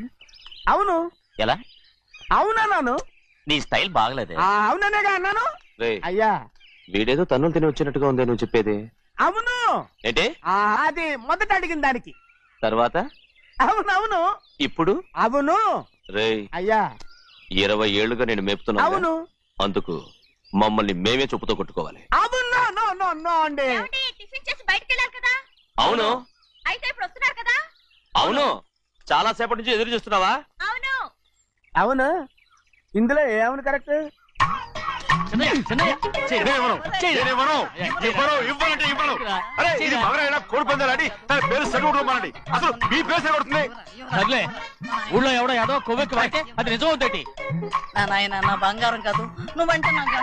అవును? ఎలా అవునన్నాను. నీ స్టైల్ బాగలేదే. అవుననేగా అన్నాను. అయ్యా వీడేదో తన్నులు తిని వచ్చినట్టుగా ఉందే నువ్వు చెప్పేది. అవును. ఏంటి అది మొదట అడిగిన దానికి తర్వాత అవునవును. ఇప్పుడు అవును. రేయ్ అయ్యా 20 ఏళ్లుగా నేను మేపుతున్నా. అవును. అందుకు మమ్మల్ని మేమే చెప్పుతో కొట్టుకోవాలి. అండి టిఫిన్ చేసి బయటికి వెళ్ళారు కదా? అవును. అయితే ఇప్పుడు వస్తున్నారు కదా? అవును. చాలా సేపటి నుంచి ఎదురు చూస్తున్నావా? అవును. అవును. ఇందులో ఏమని కరెక్ట్? కోడి పందాలని తన పేరు సరిగొట్టుకోమనండి. అసలు మీ పేరు సరిగొడుతుంది. ఊళ్ళో ఎవడో ఏదో కొవ్వెక్కి వాడితే అది నిజం అవుతాయి. నా బంగారం కాదు నువ్వంటే నాకు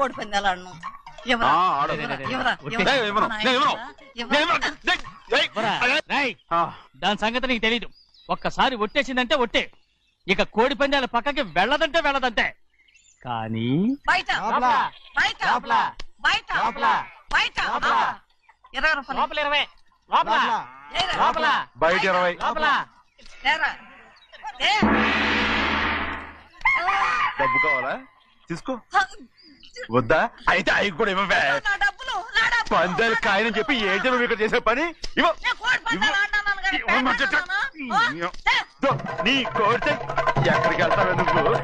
కోడి పందాలను దాని సంగతి నీకు తెలీదు. ఒక్కసారి ఒట్టేసిందంటే ఒట్టే. ఇక కోడి పందాల పక్కకి వెళ్ళదంటే వెళ్ళదంతే. కానీ బయట బయట బయట బయట 20 రూపాయలు లోపల 20 లోపల బయట 20 డబ్బు కావాలా? తీసుకో. వద్దా? అయితే అవి కూడా ఇవ్వవే. పందాలు కాయని చెప్పి ఏంటి నువ్వు ఇక్కడ చేసే పని? నీ కోరితే ఎక్కడికి వెళ్తావే నువ్వు?